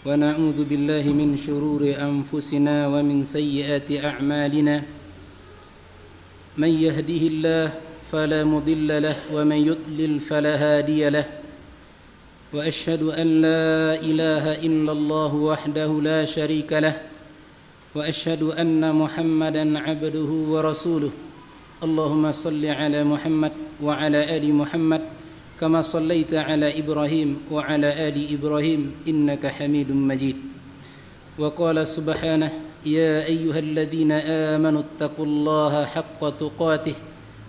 ونعوذ بالله من شرور أنفسنا ومن سيئات أعمالنا من يهده الله فلا مضل له ومن يضلل فلا هادي له وأشهد أن لا إله إلا الله وحده لا شريك له وأشهد أن محمدا عبده ورسوله اللهم صل على محمد وعلى آل محمد كما صليت على إبراهيم وعلى آل إبراهيم إنك حميد مجيد وقال سبحانه يا أيها الذين آمنوا اتقوا الله حق تقاته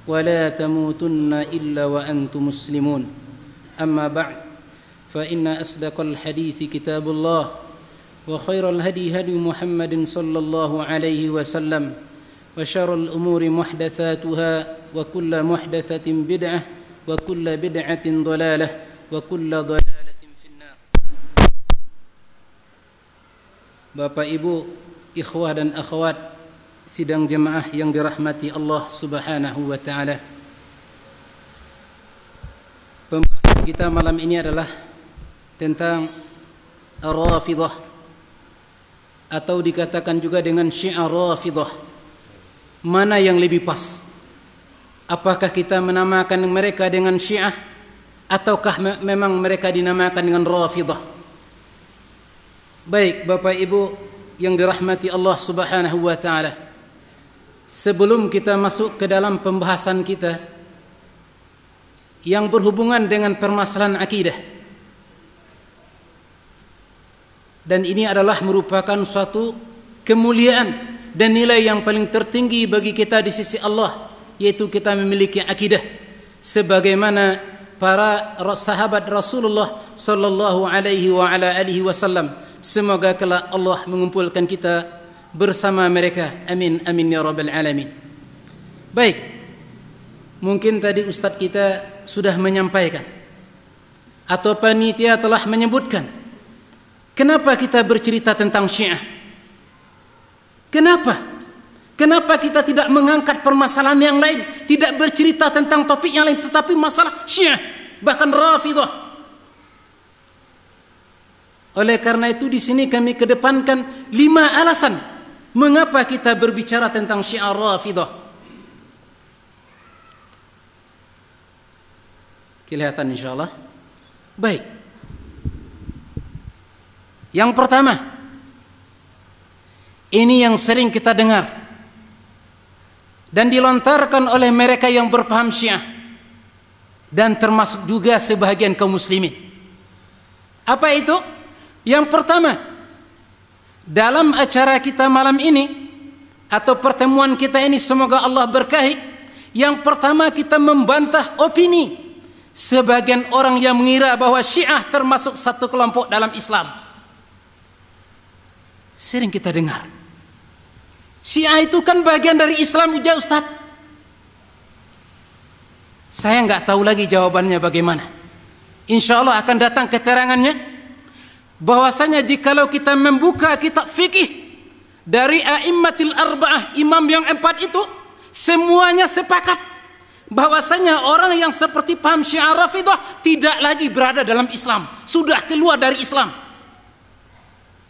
ولا تموتن إلا وأنتم مسلمون أما بعد فإن أصدق الحديث كتاب الله وخير الهدي هدي محمد صلى الله عليه وسلم وشر الأمور محدثاتها وكل محدثة بدعة وكل بدعة ضلالة وكل ضلالة في النار. Bapak Ibu, ikhwah dan akhwat sidang jemaah yang dirahmati Allah Subhanahu wa taala. Pembahasan kita malam ini adalah tentang Rafidhah atau dikatakan juga dengan Syiah Rafidhah. Mana yang lebih pas? Apakah kita menamakan mereka dengan Syiah ataukah memang mereka dinamakan dengan Rafidhah? Baik, Bapak Ibu yang dirahmati Allah Subhanahu wa taala. Sebelum kita masuk ke dalam pembahasan kita yang berhubungan dengan permasalahan akidah, dan ini adalah merupakan suatu kemuliaan dan nilai yang paling tertinggi bagi kita di sisi Allah, yaitu kita memiliki akidah sebagaimana para sahabat Rasulullah sallallahu alaihi wa ala alihi wasallam. Semoga kelak Allah mengumpulkan kita bersama mereka. Amin amin ya rabbal alamin. Baik, mungkin tadi ustaz kita sudah menyampaikan atau panitia telah menyebutkan kenapa kita bercerita tentang Syiah. Kenapa kita tidak mengangkat permasalahan yang lain, tidak bercerita tentang topik yang lain, tetapi masalah Syiah, bahkan Rafidhah? Oleh karena itu di sini kami kedepankan 5 alasan mengapa kita berbicara tentang Syiah Rafidhah. Kelihatan insyaallah. Baik. Yang pertama, ini yang sering kita dengar dan dilontarkan oleh mereka yang berpaham Syiah dan termasuk juga sebahagian kaum muslimin. Apa itu? Yang pertama, dalam acara kita malam ini atau pertemuan kita ini, semoga Allah berkahi, yang pertama kita membantah opini sebagian orang yang mengira bahwa Syiah termasuk satu kelompok dalam Islam. Sering kita dengar Syiah itu kan bagian dari Islam juga, Ustaz. Saya nggak tahu lagi jawabannya bagaimana. Insya Allah akan datang keterangannya bahwasanya jikalau kita membuka kitab fikih dari a'immatil arba'ah, imam yang 4 itu, semuanya sepakat bahwasanya orang yang seperti paham Syiah Rafidhah tidak lagi berada dalam Islam, sudah keluar dari Islam.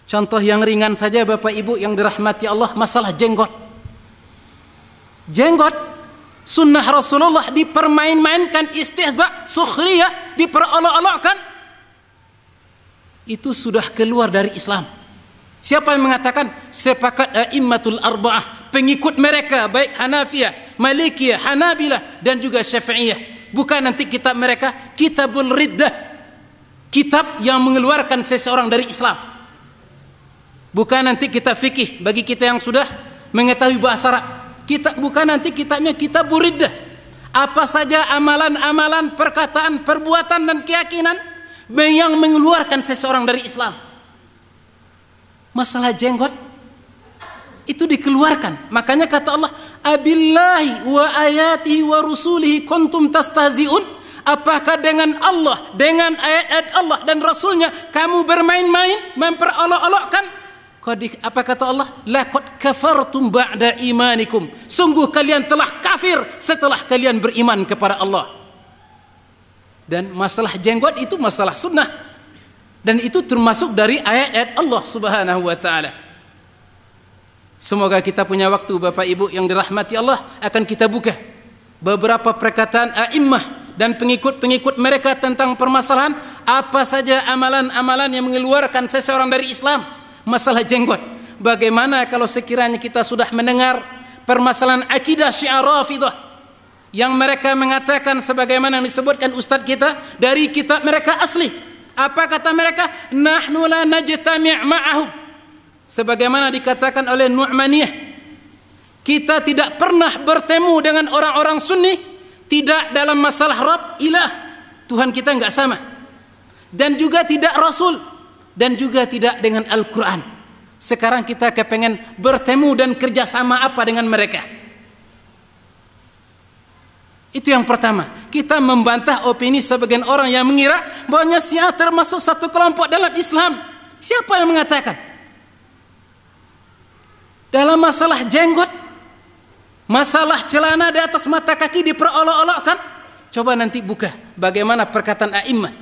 Contoh yang ringan saja Bapak Ibu yang dirahmati Allah, masalah jenggot. Jenggot, sunnah Rasulullah dipermain-mainkan, istihza, sukhriyah, diperolok-olokkan. Itu sudah keluar dari Islam. Siapa yang mengatakan? Sepakat a'immatul arba'ah, pengikut mereka, baik Hanafiyah, Malikiyah, Hanabilah, dan juga Syafi'iyah. Bukan nanti kitab mereka, Kitabul Riddah, kitab yang mengeluarkan seseorang dari Islam. Bukan nanti kitab fikih bagi kita yang sudah mengetahui bahasa Arab. Bukan nanti kitabnya Kitabur Riddah. Apa saja amalan-amalan, perkataan, perbuatan dan keyakinan yang mengeluarkan seseorang dari Islam. Masalah jenggot itu dikeluarkan. Makanya kata Allah, abillahi wa ayatihi wa rusulihi kuntum tastahzi'un. Apakah dengan Allah, dengan ayat-ayat Allah dan Rasulnya kamu bermain-main, memperolok-olokkan? Apa kata Allah? Laqad kafartum ba'da imanikum. Sungguh kalian telah kafir setelah kalian beriman kepada Allah. Dan masalah jenggot itu masalah sunnah. Dan itu termasuk dari ayat-ayat Allah Subhanahu wa taala. Semoga kita punya waktu Bapak Ibu yang dirahmati Allah, akan kita buka beberapa perkataan a'immah dan pengikut-pengikut mereka tentang permasalahan apa saja amalan-amalan yang mengeluarkan seseorang dari Islam. Masalah jenggot, bagaimana kalau sekiranya kita sudah mendengar permasalahan akidah Syiah Rafidah yang mereka mengatakan sebagaimana yang disebutkan ustaz kita dari kitab mereka asli. Apa kata mereka? Nahnu la najtami' ma'ahum, sebagaimana dikatakan oleh Nu'maniyah, kita tidak pernah bertemu dengan orang-orang Sunni tidak dalam masalah Rabb, ilah, Tuhan kita enggak sama, dan juga tidak Rasul, dan juga tidak dengan Al-Quran. Sekarang kita kepengen bertemu dan kerjasama apa dengan mereka. Itu yang pertama. Kita membantah opini sebagian orang yang mengira bahwa Syiah termasuk satu kelompok dalam Islam. Siapa yang mengatakan? Dalam masalah jenggot, masalah celana di atas mata kaki diperolok-olokkan. Coba nanti buka bagaimana perkataan a'immah.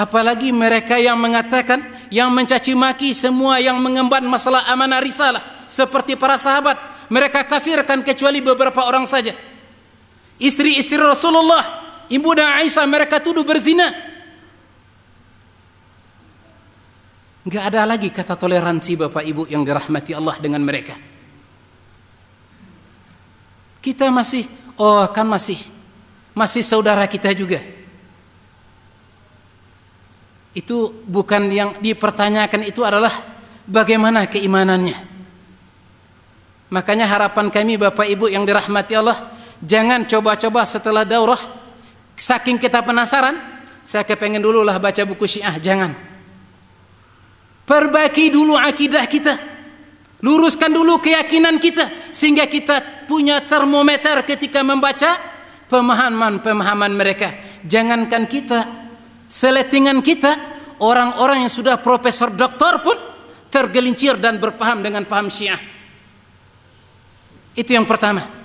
Apalagi mereka yang mengatakan, yang mencaci maki semua yang mengemban masalah amanah risalah seperti para sahabat, mereka kafirkan kecuali beberapa orang saja. Istri-istri Rasulullah, Ibu dan Aisyah, mereka tuduh berzina. Enggak ada lagi kata toleransi Bapak Ibu yang dirahmati Allah dengan mereka. Kita masih masih saudara kita juga. Itu bukan yang dipertanyakan, itu adalah bagaimana keimanannya. Makanya harapan kami Bapak Ibu yang dirahmati Allah, jangan coba-coba setelah daurah, saking kita penasaran, saya kepengen dulu lah baca buku Syiah. Jangan. Perbaiki dulu akidah kita, luruskan dulu keyakinan kita, sehingga kita punya termometer ketika membaca pemahaman mereka. Jangankan kita, seletingan kita, orang-orang yang sudah profesor doktor pun tergelincir dan berpaham dengan paham Syiah. Itu yang pertama.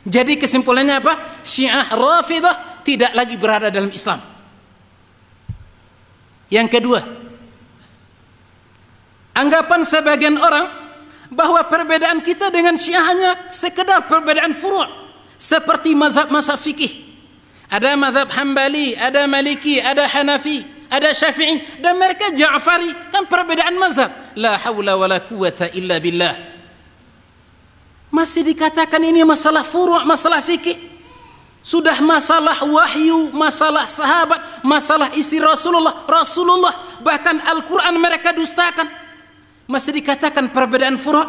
Jadi kesimpulannya apa? Syiah Rafidah tidak lagi berada dalam Islam. Yang kedua, anggapan sebagian orang bahwa perbedaan kita dengan Syiah hanya sekedar perbedaan furu', seperti mazhab-mazhab fikih. Ada mazhab Hambali, ada Maliki, ada Hanafi, ada Syafi'i, dan mereka Ja'fari. Kan perbedaan mazhab. La haula wala quwata illa billah. Masih dikatakan ini masalah furu', masalah fikih. Sudah masalah wahyu, masalah sahabat, masalah istri Rasulullah, bahkan Al-Quran mereka dustakan. Masih dikatakan perbedaan furu'.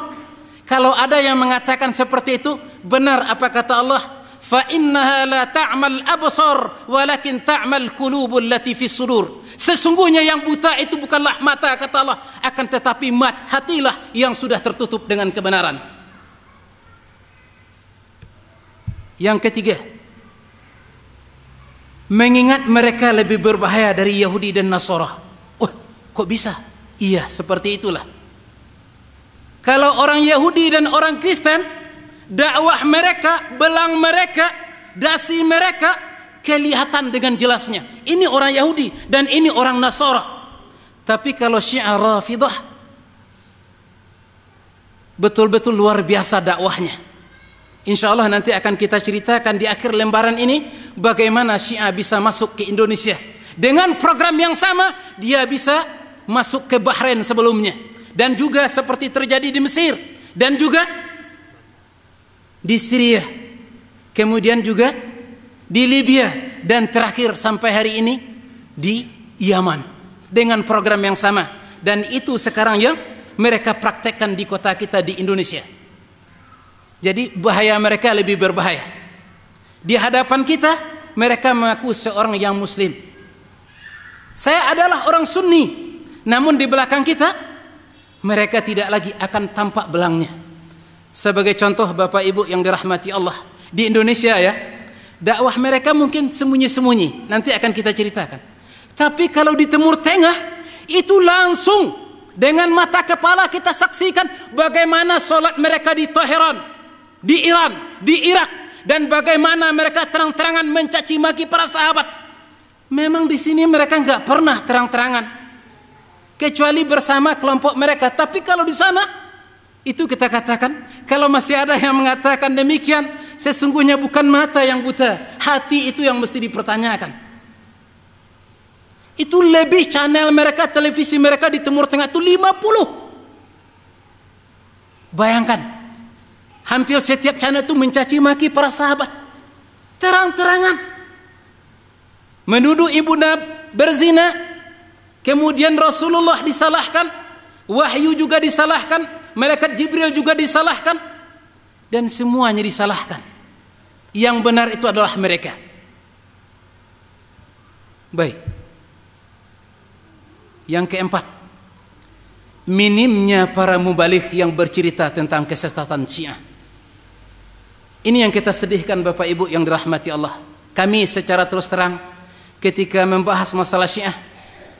Kalau ada yang mengatakan seperti itu, benar apa kata Allah? Fa innaha la ta'mal absar walakin ta'mal qulubul lati fis sudur. Sesungguhnya yang buta itu bukanlah mata, kata Allah, akan tetapi hatilah yang sudah tertutup dengan kebenaran. Yang ketiga, mengingat mereka lebih berbahaya dari Yahudi dan Nasara. Oh, kok bisa? Iya, seperti itulah. Kalau orang Yahudi dan orang Kristen, dakwah mereka, belang mereka, dasi mereka kelihatan dengan jelasnya. Ini orang Yahudi dan ini orang Nasara. Tapi kalau Syiah Rafidah, betul-betul luar biasa dakwahnya. Insya Allah nanti akan kita ceritakan di akhir lembaran ini bagaimana Syiah bisa masuk ke Indonesia. Dengan program yang sama, dia bisa masuk ke Bahrain sebelumnya. Dan juga seperti terjadi di Mesir. Dan juga di Syria. Kemudian juga di Libya. Dan terakhir sampai hari ini di Yaman. Dengan program yang sama. Dan itu sekarang yang mereka praktekkan di kota kita di Indonesia. Jadi bahaya mereka lebih berbahaya. Di hadapan kita, mereka mengaku seorang yang Muslim. Saya adalah orang Sunni. Namun di belakang kita, mereka tidak lagi akan tampak belangnya. Sebagai contoh Bapak Ibu yang dirahmati Allah, di Indonesia ya, dakwah mereka mungkin sembunyi-sembunyi. Nanti akan kita ceritakan. Tapi kalau di Timur Tengah, itu langsung dengan mata kepala kita saksikan bagaimana sholat mereka di Teheran, di Iran, di Irak, dan bagaimana mereka terang-terangan mencaci maki para sahabat. Memang di sini mereka nggak pernah terang-terangan. kecuali bersama kelompok mereka. Tapi kalau di sana, itu kita katakan, kalau masih ada yang mengatakan demikian, sesungguhnya bukan mata yang buta, hati itu yang mesti dipertanyakan. Itu lebih channel mereka, televisi mereka di Timur Tengah itu 50. Bayangkan, hampir setiap channel itu mencaci maki para sahabat, terang-terangan, menuduh ibunda berzina, kemudian Rasulullah disalahkan, wahyu juga disalahkan, malaikat Jibril juga disalahkan, dan semuanya disalahkan. Yang benar itu adalah mereka. Baik. Yang keempat, minimnya para mubaligh yang bercerita tentang kesesatan Syiah. Ini yang kita sedihkan Bapak Ibu yang dirahmati Allah. Kami secara terus terang ketika membahas masalah Syiah,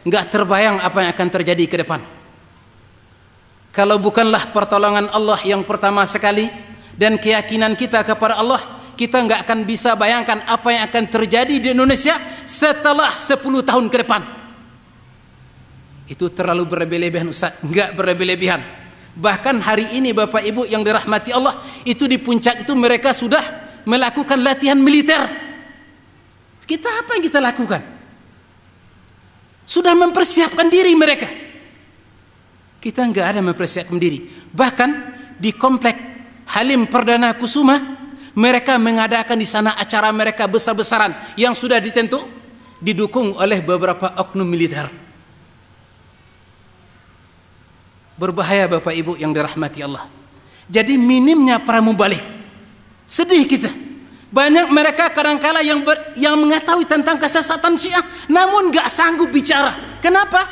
enggak terbayang apa yang akan terjadi ke depan. Kalau bukanlah pertolongan Allah yang pertama sekali dan keyakinan kita kepada Allah, kita enggak akan bisa bayangkan apa yang akan terjadi di Indonesia setelah 10 tahun ke depan. Itu terlalu berlebih-lebihan Ustaz. Enggak berlebih-lebihan. Bahkan hari ini Bapak Ibu yang dirahmati Allah, itu di puncak itu mereka sudah melakukan latihan militer. Kita apa yang kita lakukan? Sudah mempersiapkan diri mereka. Kita enggak ada mempersiapkan diri. Bahkan di komplek Halim Perdana Kusuma, mereka mengadakan di sana acara mereka besar-besaran yang sudah ditentu, didukung oleh beberapa oknum militer. Berbahaya Bapak Ibu yang dirahmati Allah. Jadi minimnya para mubaligh. Sedih kita. Banyak mereka kadangkala yang mengetahui tentang kesesatan Syiah, namun gak sanggup bicara. Kenapa?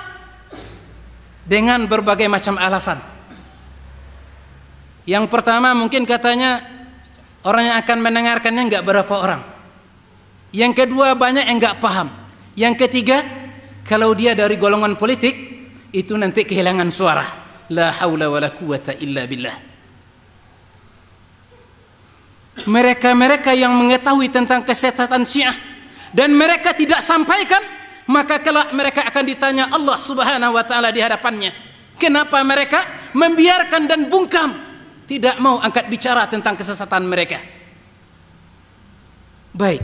Dengan berbagai macam alasan. Yang pertama mungkin katanya orang yang akan mendengarkannya gak berapa orang. Yang kedua banyak yang gak paham. Yang ketiga, kalau dia dari golongan politik, itu nanti kehilangan suara. La haula wa la quwata illa billah. Mereka-mereka yang mengetahui tentang kesesatan Syiah dan mereka tidak sampaikan, maka kelak mereka akan ditanya Allah Subhanahu wa taala di hadapannya. Kenapa mereka membiarkan dan bungkam, tidak mau angkat bicara tentang kesesatan mereka? Baik.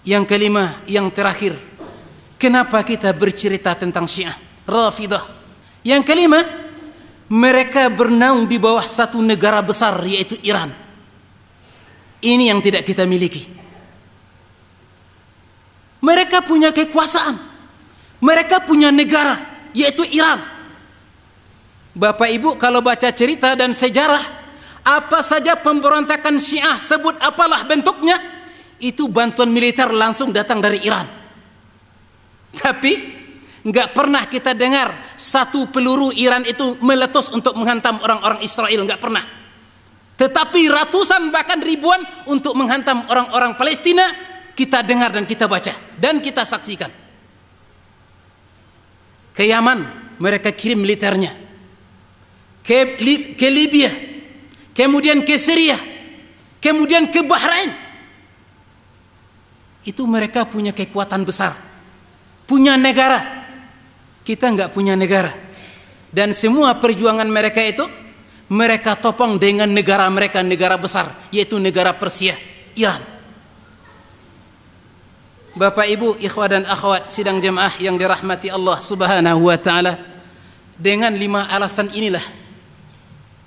Yang kelima, yang terakhir, kenapa kita bercerita tentang Syiah Rafidah? Yang kelima, mereka bernaung di bawah satu negara besar, yaitu Iran. Ini yang tidak kita miliki. Mereka punya kekuasaan, mereka punya negara, yaitu Iran. Bapak Ibu kalau baca cerita dan sejarah, apa saja pemberontakan Syiah, sebut apalah bentuknya, itu bantuan militer langsung datang dari Iran. Tapi enggak pernah kita dengar satu peluru Iran itu meletus untuk menghantam orang-orang Israel, enggak pernah. Tetapi ratusan bahkan ribuan untuk menghantam orang-orang Palestina, kita dengar dan kita baca dan kita saksikan. Ke Yaman mereka kirim militernya, ke Libya, kemudian ke Syria, kemudian ke Bahrain. Itu mereka punya kekuatan besar, punya negara. Kita enggak punya negara. Dan semua perjuangan mereka itu mereka topang dengan negara mereka, negara besar, yaitu negara Persia, Iran. Bapak Ibu, ikhwah dan akhwat sidang jemaah yang dirahmati Allah Subhanahu wa taala, dengan 5 alasan inilah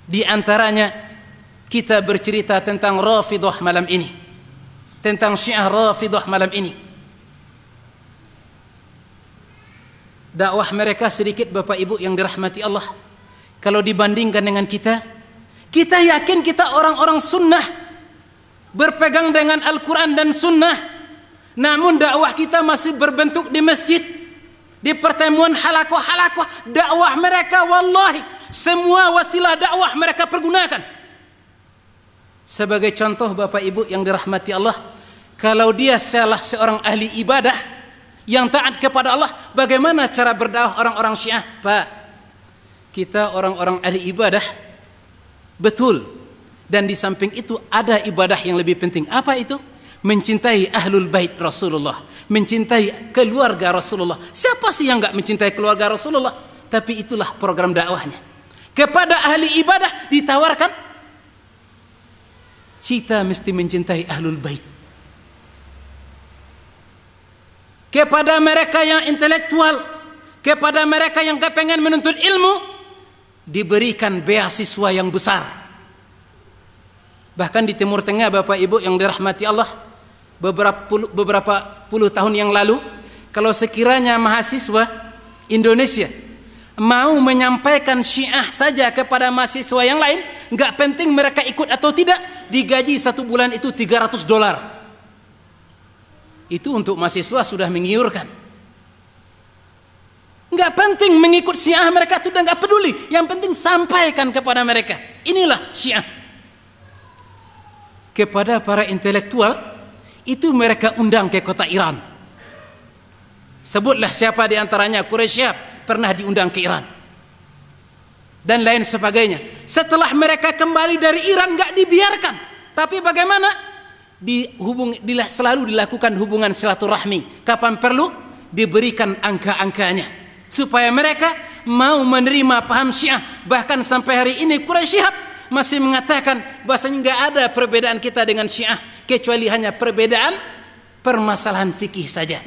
di antaranya kita bercerita tentang Rafidah malam ini, tentang Syiah Rafidah malam ini. Dakwah mereka sedikit Bapak Ibu yang dirahmati Allah, kalau dibandingkan dengan kita yakin kita orang-orang sunnah, berpegang dengan Al-Quran dan sunnah. Namun dakwah kita masih berbentuk di masjid, di pertemuan halakoh-halakoh. Dakwah mereka wallahi semua wasilah dakwah mereka pergunakan. Sebagai contoh Bapak Ibu yang dirahmati Allah, kalau dia salah seorang ahli ibadah yang taat kepada Allah, bagaimana cara berdakwah orang-orang Syiah? Pak, kita orang-orang ahli ibadah, betul. Dan di samping itu ada ibadah yang lebih penting. Apa itu? Mencintai ahlul bait Rasulullah, mencintai keluarga Rasulullah. Siapa sih yang enggak mencintai keluarga Rasulullah? tapi itulah program dakwahnya. Kepada ahli ibadah ditawarkan, kita mesti mencintai ahlul bait. Kepada mereka yang intelektual, kepada mereka yang kepengen menuntut ilmu, diberikan beasiswa yang besar. Bahkan di Timur Tengah, Bapak Ibu yang dirahmati Allah, beberapa puluh tahun yang lalu, kalau sekiranya mahasiswa Indonesia mau menyampaikan Syiah saja kepada mahasiswa yang lain, nggak penting mereka ikut atau tidak, digaji 1 bulan itu $300. Itu untuk mahasiswa sudah menggiurkan. Nggak penting mengikut Syiah, mereka sudah nggak peduli. Yang penting sampaikan kepada mereka, inilah Syiah. Kepada para intelektual, itu mereka undang ke kota Iran. Sebutlah siapa di antaranya, Quraisyab pernah diundang ke Iran. Dan lain sebagainya. Setelah mereka kembali dari Iran nggak dibiarkan. Tapi bagaimana? Selalu dilakukan hubungan silaturahmi. Kapan perlu diberikan angka-angkanya. Supaya mereka mau menerima paham Syiah. Bahkan sampai hari ini Quraisyab masih mengatakan bahasanya nggak ada perbedaan kita dengan Syiah, kecuali hanya perbedaan permasalahan fikih saja.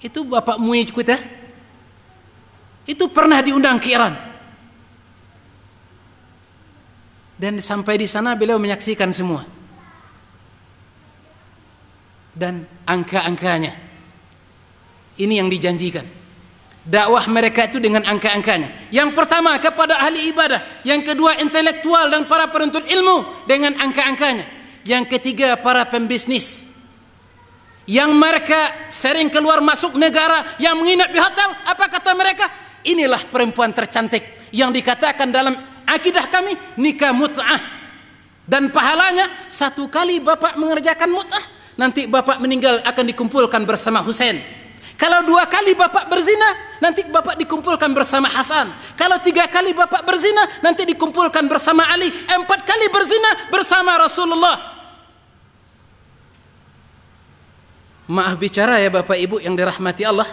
Itu Bapak Mui kita, itu pernah diundang ke Iran, dan sampai di sana beliau menyaksikan semua, dan angka-angkanya ini yang dijanjikan. Dakwah mereka itu dengan angka-angkanya. Yang pertama kepada ahli ibadah, yang kedua intelektual dan para penuntut ilmu dengan angka-angkanya. Yang ketiga para pembisnis yang mereka sering keluar masuk negara, yang menginap di hotel. Apa kata mereka? Inilah perempuan tercantik yang dikatakan dalam akidah kami nikah mut'ah, dan pahalanya 1 kali bapak mengerjakan mut'ah, nanti bapak meninggal akan dikumpulkan bersama Husain. Kalau 2 kali bapak berzina, nanti bapak dikumpulkan bersama Hasan. Kalau 3 kali bapak berzina, nanti dikumpulkan bersama Ali. 4 kali berzina bersama Rasulullah. Maaf bicara ya Bapak Ibu yang dirahmati Allah,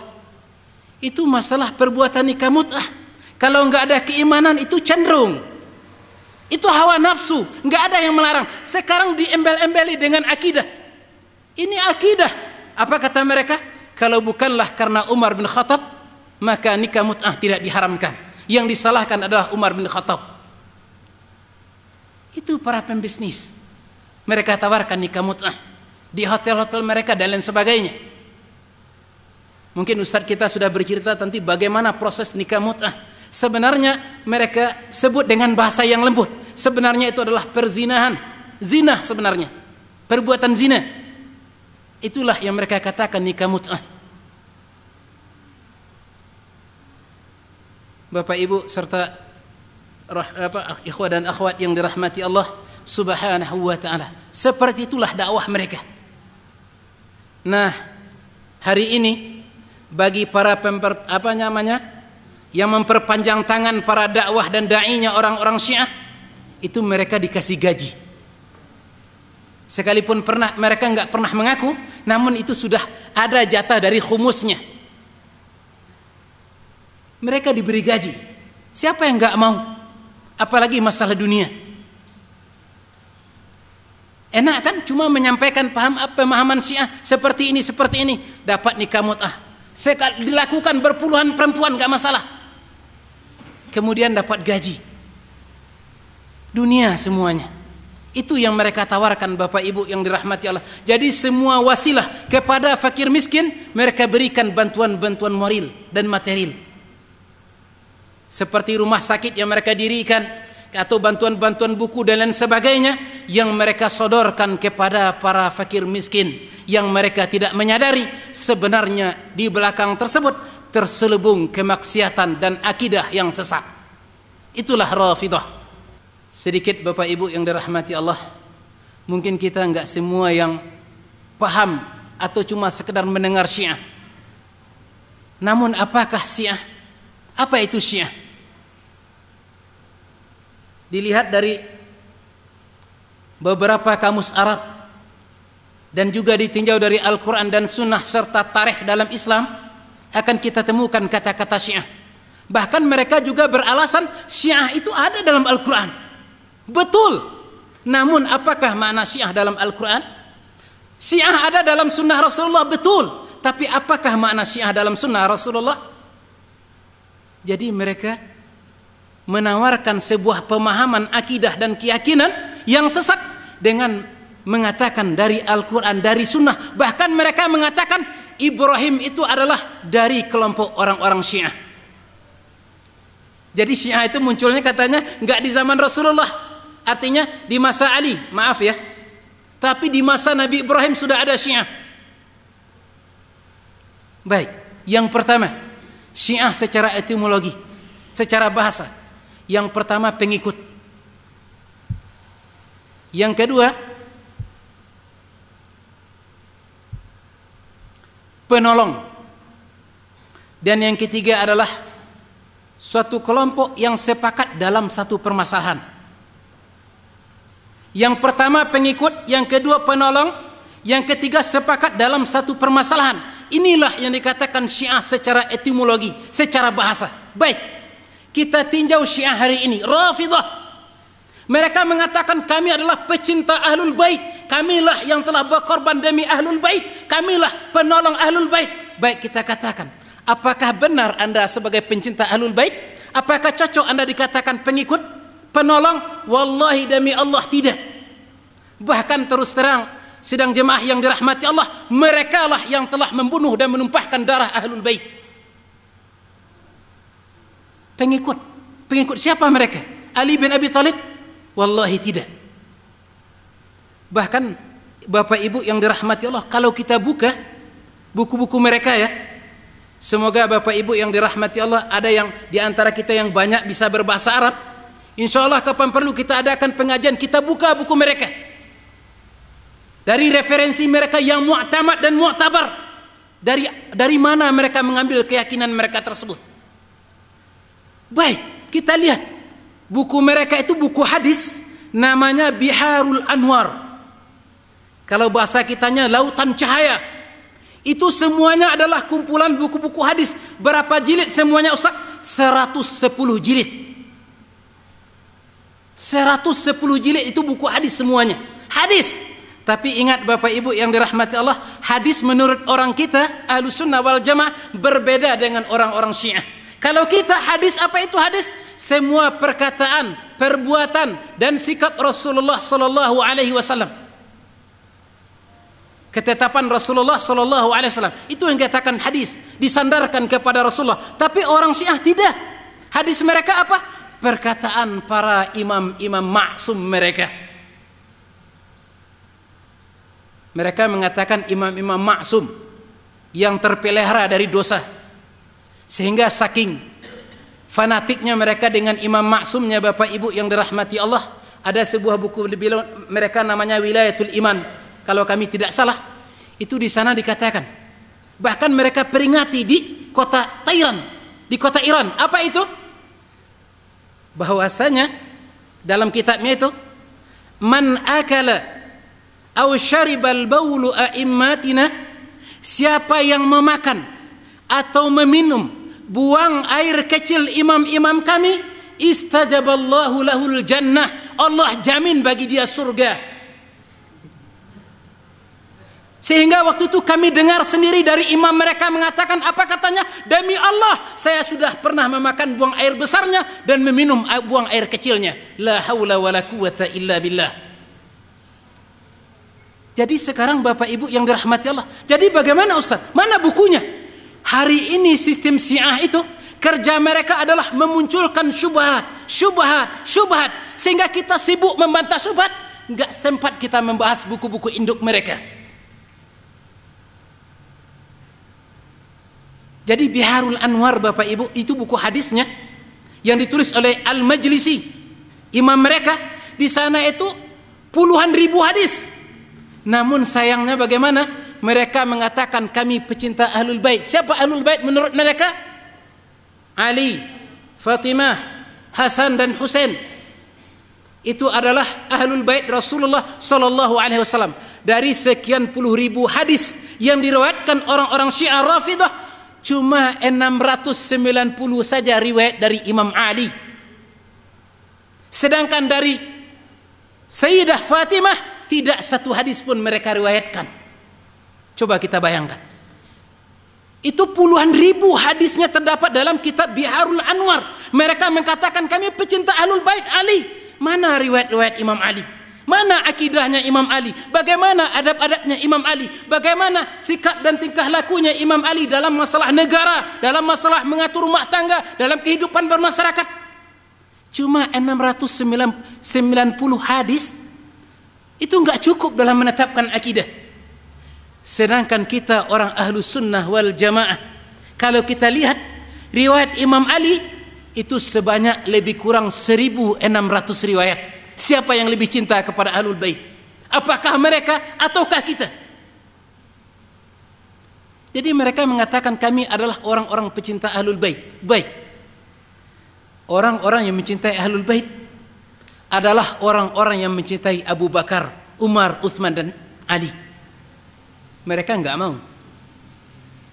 itu masalah perbuatan nikah mut'ah. Kalau nggak ada keimanan itu cenderung, itu hawa nafsu, nggak ada yang melarang. Sekarang diembel-embeli dengan akidah. Ini akidah. Apa kata mereka? Kalau bukanlah karena Umar bin Khattab, maka nikah mut'ah tidak diharamkan. Yang disalahkan adalah Umar bin Khattab. Itu para pembisnis. Mereka tawarkan nikah mut'ah di hotel-hotel mereka dan lain sebagainya. Mungkin Ustadz kita sudah bercerita tentang bagaimana proses nikah mut'ah. Sebenarnya mereka sebut dengan bahasa yang lembut. Sebenarnya itu adalah perzinahan. Zina sebenarnya. Perbuatan zina. Itulah yang mereka katakan nikah mut'ah. Bapak Ibu serta ikhwah dan akhwat yang dirahmati Allah Subhanahu wa ta'ala, seperti itulah dakwah mereka. Nah, hari ini bagi para yang memperpanjang tangan para dakwah dan dai-nya orang-orang Syiah, itu mereka dikasih gaji. Sekalipun mereka nggak pernah mengaku, namun itu sudah ada jatah dari khumusnya. Mereka diberi gaji. Siapa yang nggak mau? Apalagi masalah dunia. Enak kan? Cuma menyampaikan pemahaman Syiah seperti ini, dapat nikah mut'ah. Dilakukan berpuluhan perempuan nggak masalah. Kemudian dapat gaji. Dunia semuanya. Itu yang mereka tawarkan Bapak Ibu yang dirahmati Allah. Jadi semua wasilah kepada fakir miskin mereka berikan bantuan-bantuan moral dan material. Seperti rumah sakit yang mereka dirikan, atau bantuan-bantuan buku dan lain sebagainya yang mereka sodorkan kepada para fakir miskin yang mereka tidak menyadari sebenarnya di belakang tersebut terselubung kemaksiatan dan akidah yang sesat. Itulah Rafidah. Sedikit Bapak Ibu yang dirahmati Allah, mungkin kita enggak semua yang paham atau cuma sekedar mendengar Syiah. Namun apakah Syiah? Apa itu Syiah? Dilihat dari beberapa kamus Arab dan juga ditinjau dari Al-Quran dan Sunnah serta tarikh dalam Islam, akan kita temukan kata-kata Syiah. Bahkan mereka juga beralasan Syiah itu ada dalam Al-Quran. Betul. Namun apakah makna Syiah dalam Al-Quran? Syiah ada dalam Sunnah Rasulullah, betul. Tapi apakah makna Syiah dalam Sunnah Rasulullah? Jadi mereka menawarkan sebuah pemahaman akidah dan keyakinan yang sesat dengan mengatakan dari Al-Quran, dari Sunnah. Bahkan mereka mengatakan Ibrahim itu adalah dari kelompok orang-orang Syiah. Jadi Syiah itu munculnya katanya nggak di zaman Rasulullah, artinya di masa Ali, maaf ya. Tapi di masa Nabi Ibrahim sudah ada Syiah. Baik, yang pertama, Syiah secara etimologi, secara bahasa. Yang pertama pengikut. Yang kedua penolong. Dan yang ketiga adalah suatu kelompok yang sepakat dalam satu permasalahan. Yang pertama pengikut, yang kedua penolong, yang ketiga sepakat dalam satu permasalahan. Inilah yang dikatakan Syiah secara etimologi, secara bahasa. Baik, kita tinjau Syiah hari ini, Rafidah. Mereka mengatakan kami adalah pecinta Ahlul Bait. Kamilah yang telah berkorban demi Ahlul Bait. Kamilah penolong Ahlul Bait. Baik, kita katakan, apakah benar Anda sebagai pencinta Ahlul Bait? Apakah cocok Anda dikatakan pengikut, penolong? Wallahi demi Allah tidak. Bahkan terus terang, sidang jemaah yang dirahmati Allah, mereka lah yang telah membunuh dan menumpahkan darah Ahlul Bait. Pengikut. Pengikut siapa mereka? Ali bin Abi Thalib? Wallahi tidak. Bahkan Bapak Ibu yang dirahmati Allah, kalau kita buka buku-buku mereka ya, semoga Bapak Ibu yang dirahmati Allah ada yang di antara kita yang banyak bisa berbahasa Arab. Insya Allah kapan perlu kita adakan pengajian, kita buka buku mereka. Dari referensi mereka yang mu'tamad dan mu'tabar. Dari mana mereka mengambil keyakinan mereka tersebut. Baik, kita lihat. Buku mereka itu buku hadis, namanya Biharul Anwar. Kalau bahasa kitanya Lautan Cahaya. Itu semuanya adalah kumpulan buku-buku hadis. Berapa jilid semuanya Ustaz? 110 jilid. 110 jilid itu buku hadis semuanya. Hadis. Tapi ingat Bapak Ibu yang dirahmati Allah, hadis menurut orang kita Ahlus Sunnah wal Jamaah berbeda dengan orang-orang Syiah. Kalau kita hadis, apa itu hadis? Semua perkataan, perbuatan dan sikap Rasulullah sallallahu alaihi wasallam. Ketetapan Rasulullah sallallahu alaihi wasallam itu yang dikatakan hadis, disandarkan kepada Rasulullah. Tapi orang Syiah tidak. Hadis mereka apa? Perkataan para imam-imam maksum mereka. Mereka mengatakan imam-imam maksum yang terpelihara dari dosa. Sehingga saking fanatiknya mereka dengan imam maksumnya Bapak Ibu yang dirahmati Allah, ada sebuah buku mereka namanya Wilayatul Iman. Kalau kami tidak salah, itu di sana dikatakan. Bahkan mereka peringati di kota Tehran, di kota Iran. Apa itu? Bahwasanya dalam kitabnya itu, man akala aw syaribal baulu a'immatina, siapa yang memakan atau meminum buang air kecil imam-imam kami, istajaballahu lahul jannah, Allah jamin bagi dia surga. Sehingga waktu itu kami dengar sendiri dari imam mereka mengatakan, apa katanya? Demi Allah, saya sudah pernah memakan buang air besarnya dan meminum buang air kecilnya. La haula wala quwata illa billah. Jadi sekarang Bapak Ibu yang dirahmati Allah, jadi bagaimana Ustaz? Mana bukunya? Hari ini sistem Syiah itu kerja mereka adalah memunculkan syubhat, sehingga kita sibuk membantah syubhat, enggak sempat kita membahas buku-buku induk mereka. Jadi Biharul Anwar Bapak Ibu itu buku hadisnya yang ditulis oleh Al-Majlisi, imam mereka. Di sana itu puluhan ribu hadis. Namun sayangnya bagaimana? Mereka mengatakan kami pecinta Ahlul Bait. Siapa Ahlul Bait menurut mereka? Ali, Fatimah, Hasan dan Husain. itu adalah ahlul bait Rasulullah sallallahu alaihi wasallam. Dari sekian puluh ribu hadis yang diriwayatkan orang-orang Syiah Rafidah, cuma 690 saja riwayat dari Imam Ali. Sedangkan dari Sayyidah Fatimah tidak satu hadis pun mereka riwayatkan. Coba kita bayangkan. Itu puluhan ribu hadisnya terdapat dalam kitab Biharul Anwar. Mereka mengatakan kami pecinta ahlul bait Ali. Mana riwayat-riwayat Imam Ali? Mana akidahnya Imam Ali? Bagaimana adab-adabnya Imam Ali? Bagaimana sikap dan tingkah lakunya Imam Ali dalam masalah negara, dalam masalah mengatur rumah tangga, dalam kehidupan bermasyarakat? Cuma 690 hadis itu enggak cukup dalam menetapkan akidah. Sedangkan kita orang ahlu sunnah wal jamaah, kalau kita lihat riwayat Imam Ali itu sebanyak lebih kurang 1.600 riwayat. Siapa yang lebih cinta kepada ahlul bait? Apakah mereka ataukah kita? Jadi mereka mengatakan kami adalah orang-orang pecinta ahlul bait. Baik. Orang-orang yang mencintai ahlul bait adalah orang-orang yang mencintai Abu Bakar, Umar, Uthman dan Ali. Mereka enggak mau.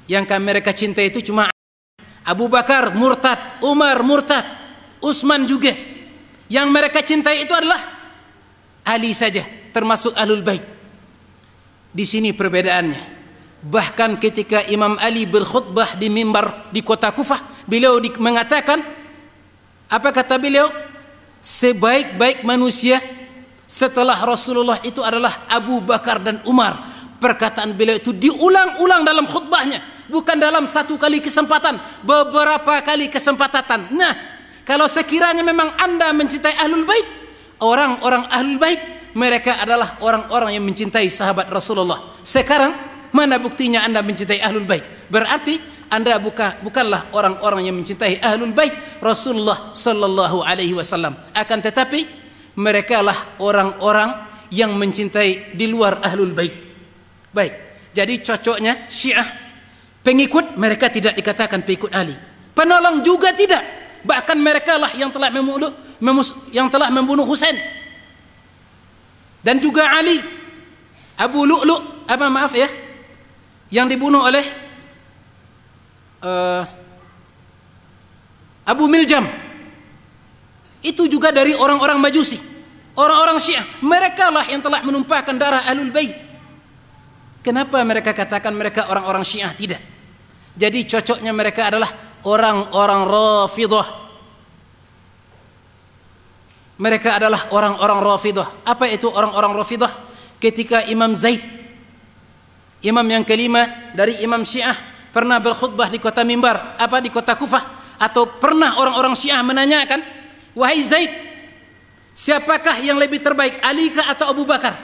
Yang mereka cintai itu cuma Abu Bakar murtad, Umar murtad, Utsman juga. Yang mereka cintai itu adalah Ali saja, termasuk ahlul bait. Di sini perbedaannya. Bahkan ketika Imam Ali berkhutbah di mimbar di kota Kufah, beliau mengatakan, apa kata beliau? Sebaik-baik manusia setelah Rasulullah itu adalah Abu Bakar dan Umar. Perkataan beliau itu diulang-ulang dalam khutbahnya. Bukan dalam satu kali kesempatan, beberapa kali kesempatan. Nah, kalau sekiranya memang Anda mencintai ahlul bait, orang-orang ahlul bait, mereka adalah orang-orang yang mencintai sahabat Rasulullah. Sekarang, mana buktinya Anda mencintai ahlul bait? Berarti Anda bukanlah orang-orang yang mencintai ahlul bait Rasulullah sallallahu alaihi wasallam. Akan tetapi, mereka lah orang-orang yang mencintai di luar ahlul bait. Baik, jadi cocoknya Syiah pengikut mereka tidak dikatakan pengikut Ali. Penolong juga tidak. Bahkan mereka lah yang telah membunuh Husain. Dan juga Ali. Abu Lu'lu', yang dibunuh oleh Abu Miljam. Itu juga dari orang-orang Majusi. Orang-orang Syiah. Mereka lah yang telah menumpahkan darah ahlul bait. Kenapa mereka katakan mereka orang-orang Syiah? Tidak. Jadi cocoknya mereka adalah orang-orang Rafidah. Mereka adalah orang-orang Rafidah. Apa itu orang-orang Rafidah? Ketika Imam Zaid, imam yang kelima dari Imam Syiah, pernah berkhutbah di kota Mimbar, di kota Kufah, atau pernah orang-orang Syiah menanyakan, wahai Zaid, siapakah yang lebih terbaik, Ali kah atau Abu Bakar?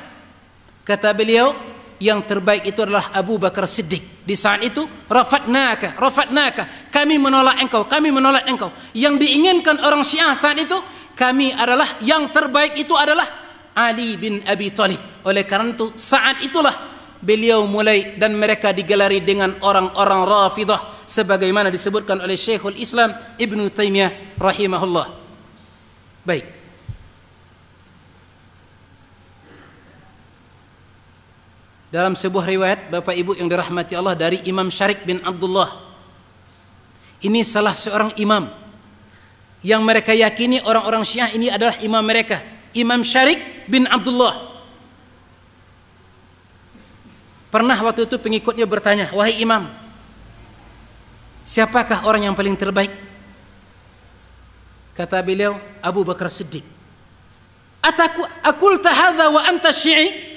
Kata beliau, yang terbaik itu adalah Abu Bakar Siddiq. Di saat itu, rafatnaka, kami menolak engkau. Yang diinginkan orang Syiah saat itu, kami adalah yang terbaik itu adalah Ali bin Abi Thalib. Oleh karena itu, saat itulah beliau mulai dan mereka digelari dengan orang-orang Rafidah, sebagaimana disebutkan oleh Syekhul Islam Ibnu Taimiyah rahimahullah. Baik. Dalam sebuah riwayat, Bapak Ibu yang dirahmati Allah, dari Imam Syarik bin Abdullah. Ini salah seorang imam yang mereka yakini orang-orang Syiah ini adalah imam mereka. Imam Syarik bin Abdullah. Pernah waktu itu pengikutnya bertanya, wahai imam, siapakah orang yang paling terbaik? Kata beliau, Abu Bakar Siddiq. Akulta hadza wa anta Syi'i?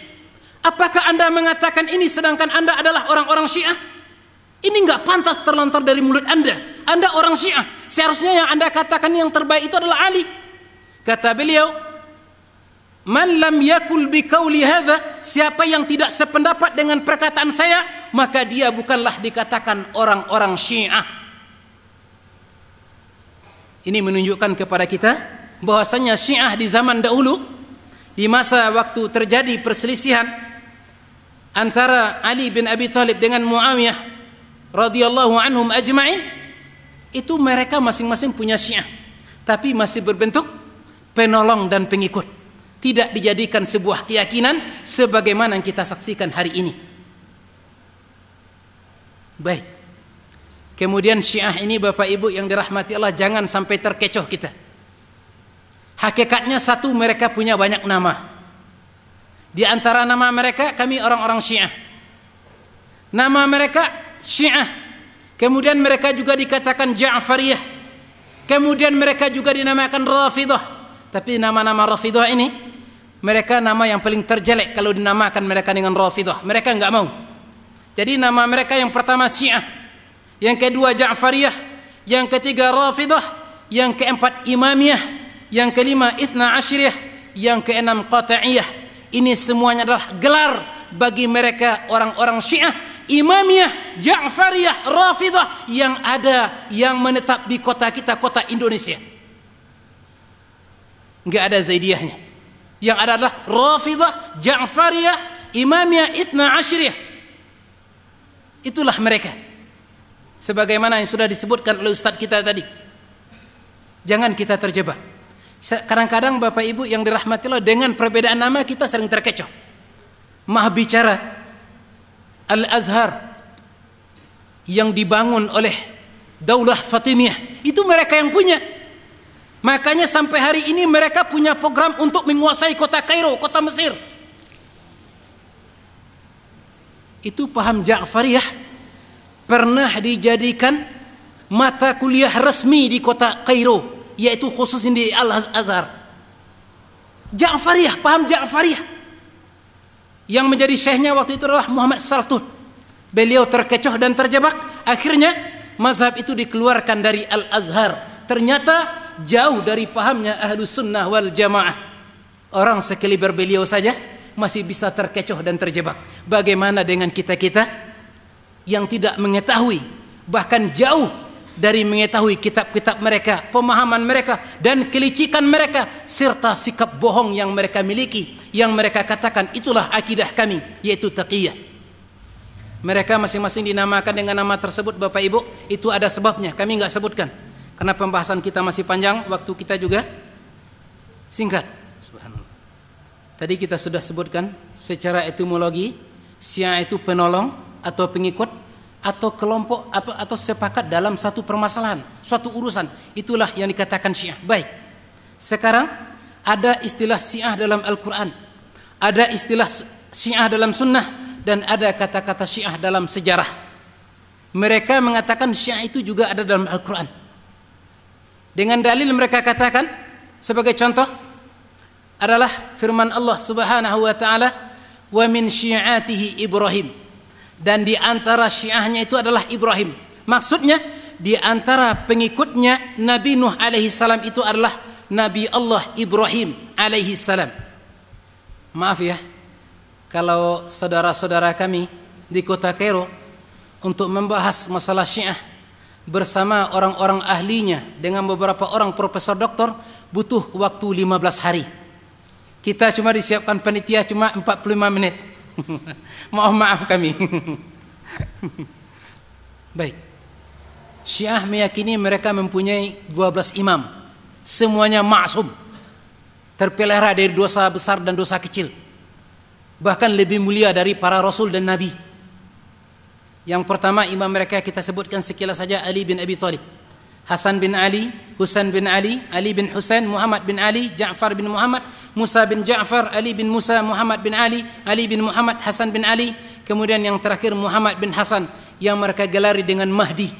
Apakah Anda mengatakan ini sedangkan Anda adalah orang-orang Syiah? Ini enggak pantas terlontar dari mulut Anda. Anda orang Syiah. Seharusnya yang Anda katakan yang terbaik itu adalah Ali. Kata beliau, man lam yakul biqauli hadza, siapa yang tidak sependapat dengan perkataan saya, maka dia bukanlah dikatakan orang-orang Syiah. Ini menunjukkan kepada kita bahwasanya Syiah di zaman dahulu, di masa waktu terjadi perselisihan antara Ali bin Abi Thalib dengan Muawiyah radhiyallahu anhum ajma'in, itu mereka masing-masing punya Syiah, tapi masih berbentuk penolong dan pengikut. tidak dijadikan sebuah keyakinan sebagaimana yang kita saksikan hari ini. Baik. Kemudian Syiah ini Bapak Ibu yang dirahmati Allah, jangan sampai terkecoh kita. Hakikatnya satu, mereka punya banyak nama. Di antara nama mereka, kami orang-orang Syiah. Nama mereka Syiah. Kemudian mereka juga dikatakan Ja'fariyah. Kemudian mereka juga dinamakan Rafidah. Tapi nama-nama Rafidah ini, mereka nama yang paling terjelek kalau dinamakan mereka dengan Rafidah. Mereka enggak mau. Jadi nama mereka yang pertama Syiah, yang kedua Ja'fariyah, yang ketiga Rafidah, yang keempat Imamiyah, yang kelima Itsna Asyriyah, yang keenam Qata'iyah. Ini semuanya adalah gelar bagi mereka orang-orang Syiah, Imamiyah, Ja'fariyah, Rafidah yang ada, yang menetap di kota kita, kota Indonesia. Enggak ada Zaidiyahnya. Yang ada adalah Rafidah, Ja'fariyah, Imamiyah, Itsna Asyriyah. Itulah mereka. Sebagaimana yang sudah disebutkan oleh Ustadz kita tadi. Jangan kita terjebak. Kadang-kadang Bapak Ibu yang dirahmati Allah, dengan perbedaan nama kita sering terkecoh. Maha bicara Al-Azhar yang dibangun oleh Daulah Fatimiyah, itu mereka yang punya. Makanya sampai hari ini mereka punya program untuk menguasai kota Kairo, kota Mesir. Itu paham Ja'fariyah pernah dijadikan mata kuliah resmi di kota Kairo, yaitu khususnya di Al-Azhar. Ja'fariyah, paham Ja'fariyah. Yang menjadi syekhnya waktu itu adalah Muhammad Saltut. Beliau terkecoh dan terjebak. Akhirnya mazhab itu dikeluarkan dari Al-Azhar. Ternyata jauh dari pahamnya Ahlus Sunnah wal Jamaah. Orang sekaliber beliau saja masih bisa terkecoh dan terjebak. Bagaimana dengan kita-kita yang tidak mengetahui, bahkan jauh dari mengetahui kitab-kitab mereka, pemahaman mereka, dan kelicikan mereka, serta sikap bohong yang mereka miliki, yang mereka katakan itulah akidah kami, yaitu taqiyah. Mereka masing-masing dinamakan dengan nama tersebut Bapak Ibu, itu ada sebabnya, kami enggak sebutkan karena pembahasan kita masih panjang, waktu kita juga singkat. Subhanallah. Tadi kita sudah sebutkan secara etimologi, Syiah itu penolong atau pengikut atau kelompok atau sepakat dalam satu permasalahan, suatu urusan. Itulah yang dikatakan Syiah. Baik. Sekarang ada istilah Syiah dalam Al-Qur'an. Ada istilah Syiah dalam sunnah dan ada kata-kata Syiah dalam sejarah. Mereka mengatakan Syiah itu juga ada dalam Al-Qur'an. Dengan dalil mereka katakan, sebagai contoh adalah firman Allah Subhanahu wa taala, "Wa min syi'atihi Ibrahim." Dan di antara Syiahnya itu adalah Ibrahim. Maksudnya di antara pengikutnya Nabi Nuh alaihi salam itu adalah Nabi Allah Ibrahim alaihi salam. Maaf ya, kalau saudara-saudara kami di kota Kairo untuk membahas masalah Syiah bersama orang-orang ahlinya dengan beberapa orang profesor doktor butuh waktu 15 hari. Kita cuma disiapkan panitia cuma 45 menit. Maaf kami. Baik. Syiah meyakini mereka mempunyai 12 imam. Semuanya maksum. Terpelihara dari dosa besar dan dosa kecil. Bahkan lebih mulia dari para rasul dan nabi. Yang pertama imam mereka kita sebutkan sekilas saja, Ali bin Abi Thalib, Hasan bin Ali, Husain bin Ali, Ali bin Husain, Muhammad bin Ali, Ja'far bin Muhammad, Musa bin Ja'far, Ali bin Musa, Muhammad bin Ali, Ali bin Muhammad, Hasan bin Ali. Kemudian yang terakhir Muhammad bin Hasan yang mereka gelari dengan Mahdi.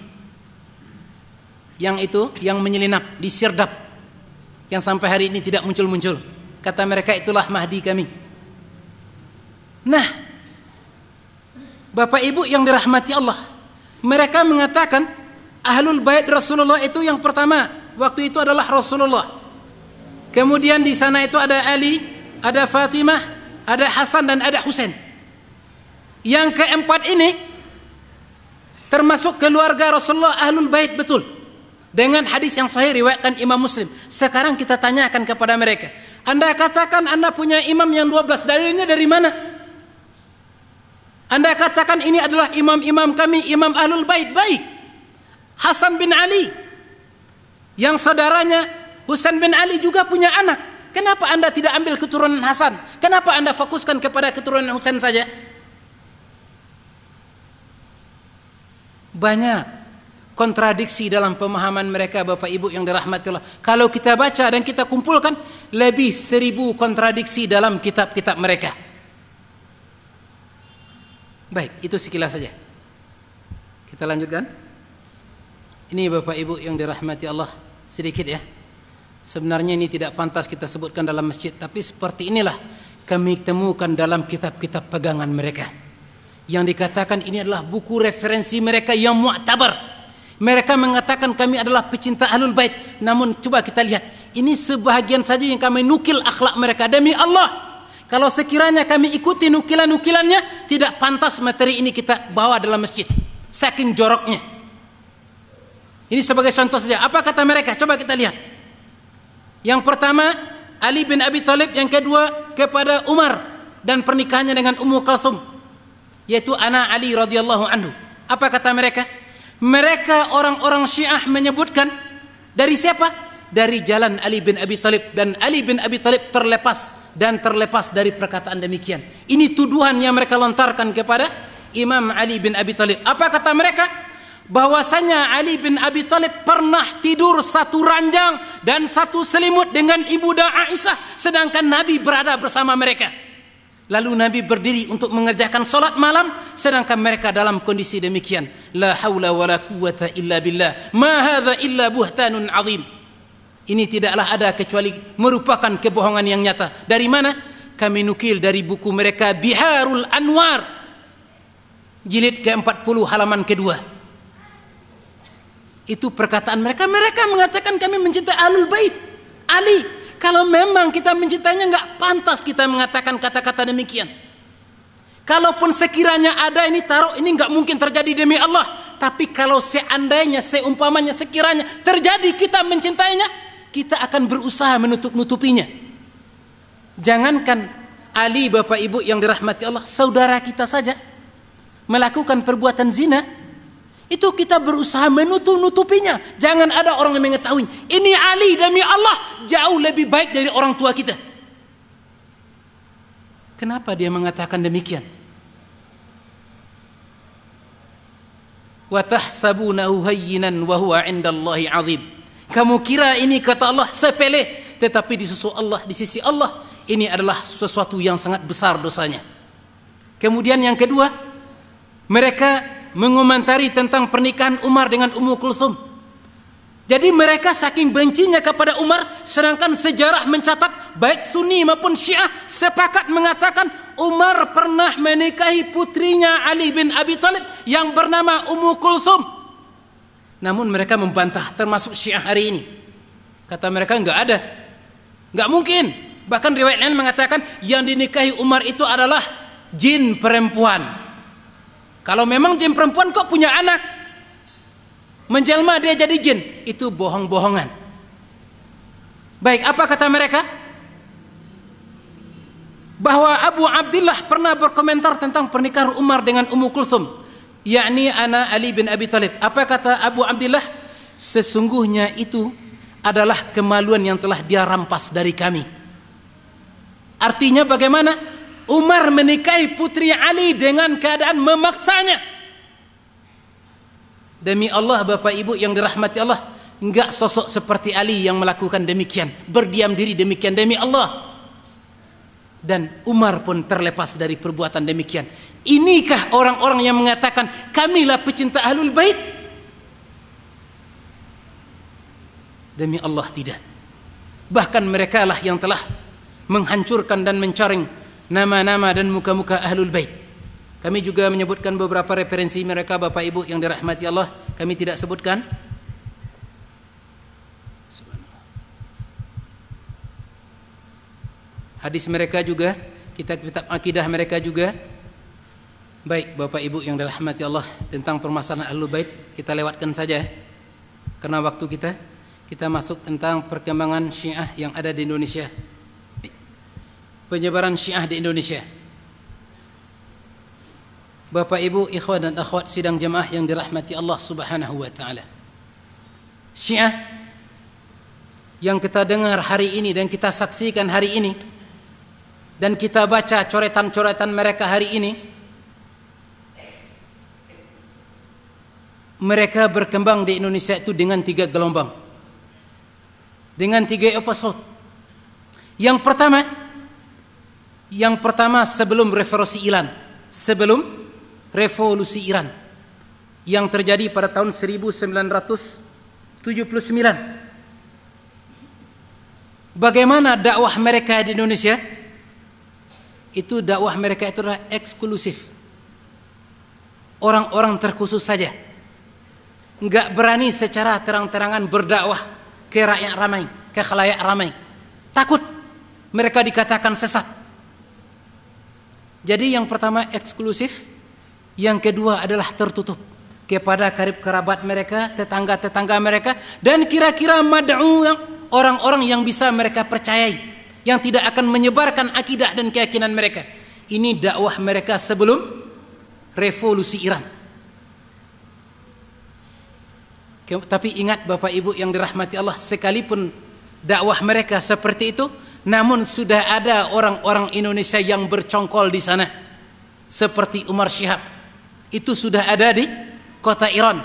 Yang itu yang menyelinap di Sirdap, yang sampai hari ini tidak muncul-muncul. Kata mereka itulah Mahdi kami. Nah, Bapak Ibu yang dirahmati Allah, mereka mengatakan Ahlul Bait Rasulullah itu yang pertama waktu itu adalah Rasulullah. Kemudian di sana itu ada Ali, ada Fatimah, ada Hasan dan ada Husain. Yang keempat ini termasuk keluarga Rasulullah, Ahlul Bait betul. Dengan hadis yang sahih riwayatkan Imam Muslim. Sekarang kita tanyakan kepada mereka, Anda katakan Anda punya imam yang 12, dalilnya dari mana? Anda katakan ini adalah imam-imam kami, imam Ahlul Bait. Baik. Hasan bin Ali yang saudaranya Husain bin Ali juga punya anak. Kenapa Anda tidak ambil keturunan Hasan? Kenapa Anda fokuskan kepada keturunan Husain saja? Banyak kontradiksi dalam pemahaman mereka, Bapak Ibu yang dirahmati Allah. Kalau kita baca dan kita kumpulkan, lebih 1000 kontradiksi dalam kitab-kitab mereka. Baik, itu sekilas saja. Kita lanjutkan. Ini Bapak Ibu yang dirahmati Allah, sedikit ya. Sebenarnya ini tidak pantas kita sebutkan dalam masjid, tapi seperti inilah kami temukan dalam kitab-kitab pegangan mereka. Yang dikatakan ini adalah buku referensi mereka yang mu'tabar. Mereka mengatakan kami adalah pecinta Ahlul Bait. Namun coba kita lihat, ini sebahagian saja yang kami nukil akhlak mereka. Demi Allah, kalau sekiranya kami ikuti nukilan-nukilannya, tidak pantas materi ini kita bawa dalam masjid. Saking joroknya. Ini sebagai contoh saja. Apa kata mereka? Coba kita lihat. Yang pertama, Ali bin Abi Thalib. Yang kedua, kepada Umar dan pernikahannya dengan Ummu Kalthum, yaitu anak Ali radhiyallahu anhu. Apa kata mereka? Mereka orang-orang Syiah menyebutkan dari siapa? Dari jalan Ali bin Abi Thalib, dan Ali bin Abi Thalib terlepas dari perkataan demikian. Ini tuduhan yang mereka lontarkan kepada Imam Ali bin Abi Thalib. Apa kata mereka? Bahwasanya Ali bin Abi Thalib pernah tidur satu ranjang dan satu selimut dengan Ibunda Aisyah, sedangkan Nabi berada bersama mereka. Lalu Nabi berdiri untuk mengerjakan solat malam, sedangkan mereka dalam kondisi demikian. La haula wa la quwwata illa billah. Ma hadza illa buhtanun azim. Ini tidaklah ada kecuali merupakan kebohongan yang nyata. Dari mana? Kami nukil dari buku mereka Biharul Anwar, jilid ke-40 halaman kedua. Itu perkataan mereka. Mereka mengatakan kami mencintai Ahlul Bait. Ali, kalau memang kita mencintainya, nggak pantas kita mengatakan kata-kata demikian. Kalaupun sekiranya ada, ini taruh, ini nggak mungkin terjadi demi Allah. Tapi kalau seandainya, seumpamanya, sekiranya terjadi kita mencintainya, kita akan berusaha menutup-nutupinya. Jangankan Ali, Bapak Ibu yang dirahmati Allah, saudara kita saja melakukan perbuatan zina, itu kita berusaha menutup-nutupinya. Jangan ada orang yang mengetahui. Ini Ali demi Allah jauh lebih baik dari orang tua kita. Kenapa dia mengatakan demikian? Wa tahsabunahu hayyinan wa huwa 'indallahi 'azim. Kamu kira ini, kata Allah, sepele, tetapi di sisi Allah ini adalah sesuatu yang sangat besar dosanya. Kemudian yang kedua, mereka mengomentari tentang pernikahan Umar dengan Ummu Kulthum. Jadi mereka saking bencinya kepada Umar, sedangkan sejarah mencatat baik Sunni maupun Syiah sepakat mengatakan Umar pernah menikahi putrinya Ali bin Abi Thalib yang bernama Ummu Kulthum. Namun mereka membantah, termasuk Syiah hari ini. Kata mereka enggak ada, enggak mungkin. Bahkan riwayat lain mengatakan yang dinikahi Umar itu adalah jin perempuan. Kalau memang jin perempuan kok punya anak, menjelma dia jadi jin, itu bohong-bohongan. Baik, apa kata mereka? Bahwa Abu Abdillah pernah berkomentar tentang pernikahan Umar dengan Ummu Kulthum, yakni anak Ali bin Abi Thalib. Apa kata Abu Abdillah? Sesungguhnya itu adalah kemaluan yang telah dia rampas dari kami. Artinya bagaimana? Umar menikahi putri Ali dengan keadaan memaksanya. Demi Allah, Bapak Ibu yang dirahmati Allah, enggak sosok seperti Ali yang melakukan demikian, berdiam diri demikian demi Allah. Dan Umar pun terlepas dari perbuatan demikian. Inikah orang-orang yang mengatakan kamilah pecinta Ahlul Bait? Demi Allah tidak. Bahkan mereka lah yang telah menghancurkan dan mencoreng nama-nama dan muka-muka Ahlul Bait. Kami juga menyebutkan beberapa referensi mereka, Bapak Ibu yang dirahmati Allah. Kami tidak sebutkan. Hadis mereka juga, kitab-kitab akidah mereka juga. Baik, Bapak Ibu yang dirahmati Allah, tentang permasalahan Ahlul Bait kita lewatkan saja karena waktu kita masuk tentang perkembangan Syiah yang ada di Indonesia. Penyebaran Syiah di Indonesia. Bapak Ibu, ikhwan dan akhwat sidang jemaah yang dirahmati Allah Subhanahu wa taala. Syiah yang kita dengar hari ini dan kita saksikan hari ini dan kita baca coretan-coretan mereka hari ini, mereka berkembang di Indonesia itu dengan 3 gelombang, dengan 3 episode. Yang pertama sebelum revolusi Iran yang terjadi pada tahun 1979. Bagaimana dakwah mereka di Indonesia? Itu dakwah mereka itu adalah eksklusif. Orang-orang terkhusus saja. Enggak berani secara terang-terangan berdakwah ke rakyat ramai, ke khalayak ramai. Takut mereka dikatakan sesat. Jadi yang pertama eksklusif, yang kedua adalah tertutup kepada karib kerabat mereka, tetangga-tetangga mereka, dan kira-kira mad'u, orang-orang yang bisa mereka percayai, yang tidak akan menyebarkan akidah dan keyakinan mereka. Ini dakwah mereka sebelum revolusi Iran. Tapi ingat Bapak Ibu yang dirahmati Allah, sekalipun dakwah mereka seperti itu, namun sudah ada orang-orang Indonesia yang bercongkol di sana, seperti Umar Syihab. Itu sudah ada di kota Iran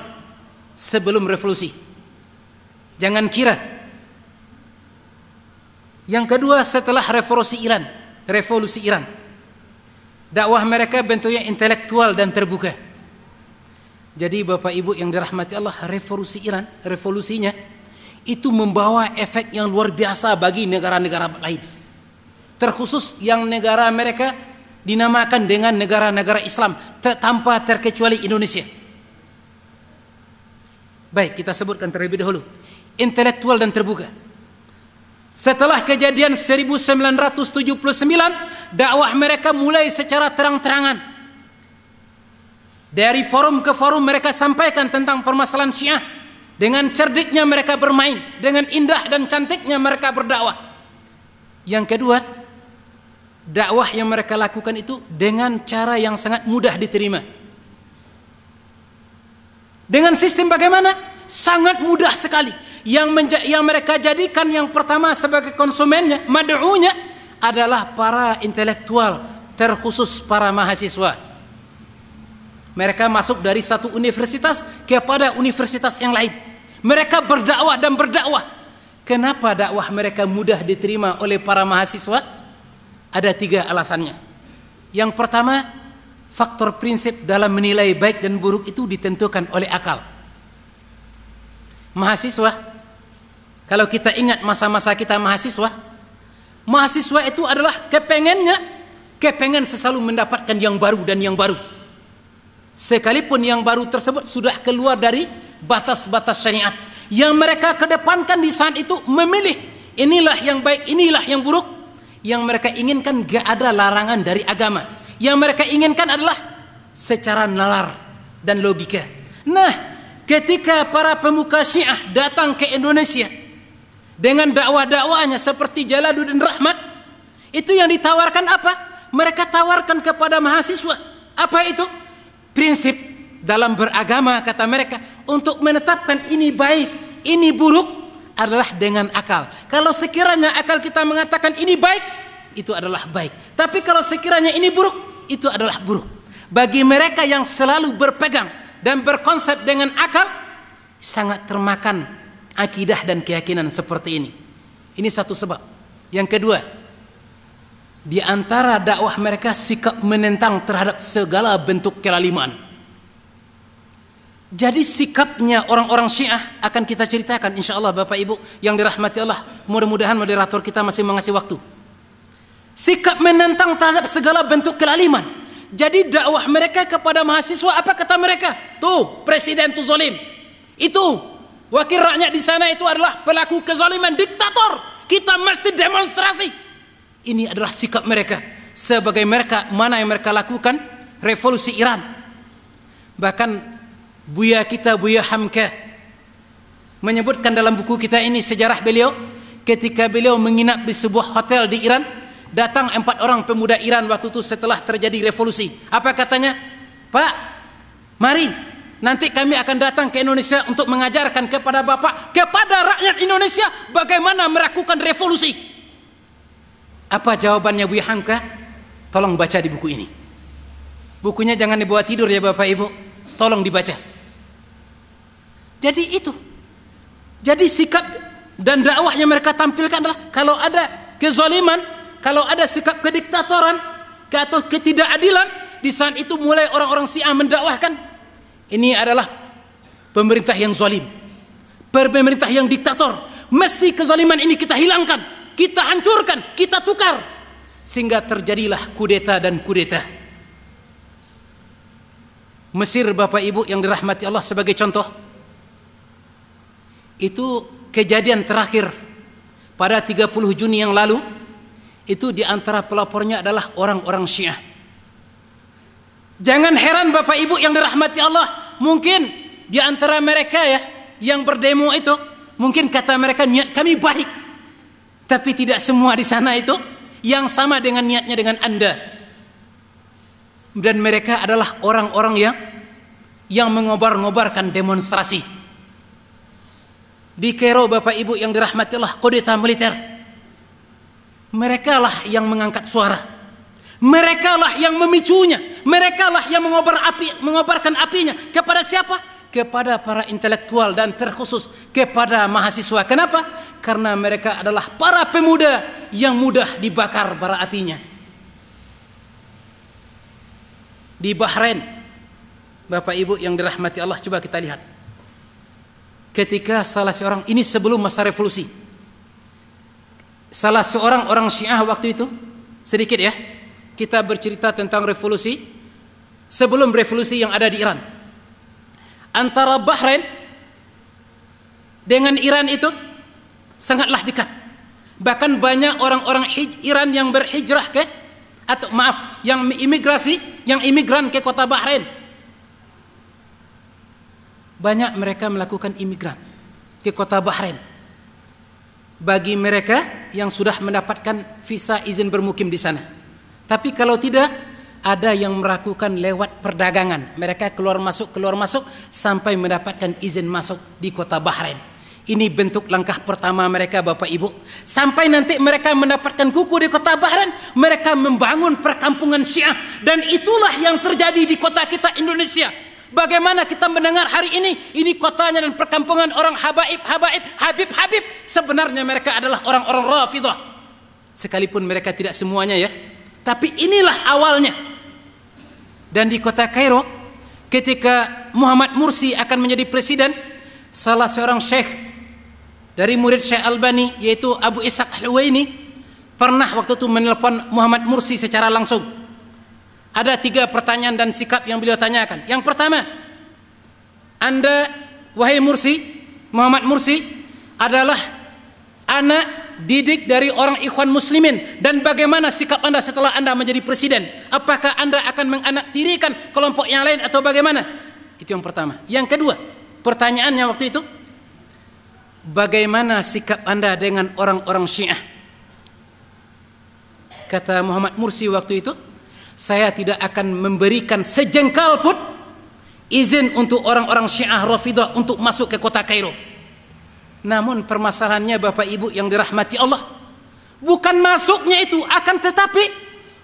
sebelum revolusi. Jangan kira. Yang kedua setelah revolusi Iran, dakwah mereka bentuknya intelektual dan terbuka. Jadi Bapak Ibu yang dirahmati Allah, revolusinya itu membawa efek yang luar biasa bagi negara-negara lain. Terkhusus yang negara mereka dinamakan dengan negara-negara Islam tanpa terkecuali Indonesia. Baik, kita sebutkan terlebih dahulu. Intelektual dan terbuka. Setelah kejadian 1979, dakwah mereka mulai secara terang-terangan. Dari forum ke forum mereka sampaikan tentang permasalahan Syiah. Dengan cerdiknya mereka bermain, dengan indah dan cantiknya mereka berdakwah. Yang kedua, dakwah yang mereka lakukan itu dengan cara yang sangat mudah diterima. Dengan sistem bagaimana? Sangat mudah sekali. Yang mereka jadikan yang pertama sebagai konsumennya, mad'unya adalah para intelektual, terkhusus para mahasiswa. Mereka masuk dari satu universitas kepada universitas yang lain. Mereka berdakwah dan berdakwah. Kenapa dakwah mereka mudah diterima oleh para mahasiswa? Ada 3 alasannya. Yang pertama, faktor prinsip dalam menilai baik dan buruk itu ditentukan oleh akal. Mahasiswa, kalau kita ingat masa-masa kita mahasiswa itu adalah kepengen selalu mendapatkan yang baru dan yang baru. Sekalipun yang baru tersebut sudah keluar dari batas-batas syariat, yang mereka kedepankan di saat itu memilih inilah yang baik, inilah yang buruk. Yang mereka inginkan gak ada larangan dari agama. Yang mereka inginkan adalah secara nalar dan logika. Nah, ketika para pemuka Syiah datang ke Indonesia dengan dakwah-dakwahnya seperti Jalaluddin Rahmat, itu yang ditawarkan apa? Mereka tawarkan kepada mahasiswa. Apa itu? Prinsip dalam beragama, kata mereka, untuk menetapkan ini baik, ini buruk adalah dengan akal. Kalau sekiranya akal kita mengatakan ini baik, itu adalah baik. Tapi kalau sekiranya ini buruk, itu adalah buruk. Bagi mereka yang selalu berpegang dan berkonsep dengan akal, sangat termakan akidah dan keyakinan seperti ini. Ini satu sebab. Yang kedua, di antara dakwah mereka sikap menentang terhadap segala bentuk kelaliman. Jadi sikapnya orang-orang Syiah akan kita ceritakan insyaallah Bapak Ibu yang dirahmati Allah. Mudah-mudahan moderator kita masih mengasih waktu. Sikap menentang terhadap segala bentuk kelaliman. Jadi dakwah mereka kepada mahasiswa, apa kata mereka? Tuh, presiden itu zalim. Itu wakil rakyat di sana itu adalah pelaku kezaliman, diktator. Kita mesti demonstrasi. Ini adalah sikap mereka. Sebagai mereka mana yang mereka lakukan revolusi Iran. Bahkan Buya kita, Buya Hamka, menyebutkan dalam buku kita ini sejarah beliau, ketika beliau menginap di sebuah hotel di Iran, datang 4 orang pemuda Iran waktu itu setelah terjadi revolusi. Apa katanya? Pak, mari nanti kami akan datang ke Indonesia untuk mengajarkan kepada Bapak, kepada rakyat Indonesia bagaimana melakukan revolusi. Apa jawabannya Buya Hamka? Tolong baca di buku ini. Bukunya jangan dibawa tidur ya Bapak Ibu, tolong dibaca. Jadi itu. Jadi sikap dan dakwah yang mereka tampilkan adalah kalau ada kezaliman, kalau ada sikap kediktatoran atau ketidakadilan, di saat itu mulai orang-orang Syiah mendakwahkan ini adalah pemerintah yang zalim, pemerintah yang diktator. Mesti kezaliman ini kita hilangkan, kita hancurkan, kita tukar, sehingga terjadilah kudeta dan kudeta. Mesir Bapak Ibu yang dirahmati Allah sebagai contoh, itu kejadian terakhir pada 30 Juni yang lalu, itu di antara pelapornya adalah orang-orang Syiah. Jangan heran Bapak Ibu yang dirahmati Allah, mungkin di antara mereka ya yang berdemo itu, mungkin kata mereka niat kami baik, tapi tidak semua di sana itu yang sama dengan niatnya dengan Anda. Dan mereka adalah orang-orang yang mengobar-ngobarkan demonstrasi. Di Kairo Bapak Ibu yang dirahmati Allah, kudeta militer. Merekalah yang mengangkat suara. Merekalah yang memicunya. Merekalah yang mengobarkan apinya. Kepada siapa? Kepada para intelektual dan terkhusus kepada mahasiswa. Kenapa? Karena mereka adalah para pemuda yang mudah dibakar bara apinya. Di Bahrain Bapak Ibu yang dirahmati Allah, coba kita lihat. Ketika salah seorang, ini sebelum masa revolusi, salah seorang orang Syiah waktu itu, sedikit ya kita bercerita tentang revolusi sebelum revolusi yang ada di Iran. Antara Bahrain dengan Iran itu sangatlah dekat. Bahkan banyak orang-orang Iran yang berhijrah yang imigran ke kota Bahrain. Banyak mereka melakukan imigran ke kota Bahrain. Bagi mereka yang sudah mendapatkan visa izin bermukim di sana. Tapi kalau tidak, ada yang melakukan lewat perdagangan. Mereka keluar masuk sampai mendapatkan izin masuk di kota Bahrain. Ini bentuk langkah pertama mereka Bapak Ibu. Sampai nanti mereka mendapatkan kuku di kota Bahrain, mereka membangun perkampungan Syiah. Dan itulah yang terjadi di kota kita Indonesia. Bagaimana kita mendengar hari ini kotanya dan perkampungan orang Habib. Sebenarnya mereka adalah orang-orang Rafidah. Sekalipun mereka tidak semuanya ya. Tapi inilah awalnya. Dan di kota Kairo, ketika Muhammad Mursi akan menjadi presiden, salah seorang syekh dari murid Syekh Albani, yaitu Abu Ishaq Al-Huwaini, pernah waktu itu menelpon Muhammad Mursi secara langsung. Ada 3 pertanyaan dan sikap yang beliau tanyakan. Yang pertama, Anda, wahai Mursi, Muhammad Mursi, adalah anak didik dari orang Ikhwan Muslimin. Dan bagaimana sikap Anda setelah Anda menjadi presiden? Apakah Anda akan menganaktirikan kelompok yang lain atau bagaimana? Itu yang pertama. Yang kedua, pertanyaannya waktu itu, bagaimana sikap Anda dengan orang-orang Syiah? Kata Muhammad Mursi waktu itu, saya tidak akan memberikan sejengkal pun izin untuk orang-orang Syiah Rafidah untuk masuk ke kota Kairo. Namun permasalahannya Bapak Ibu yang dirahmati Allah, bukan masuknya itu, akan tetapi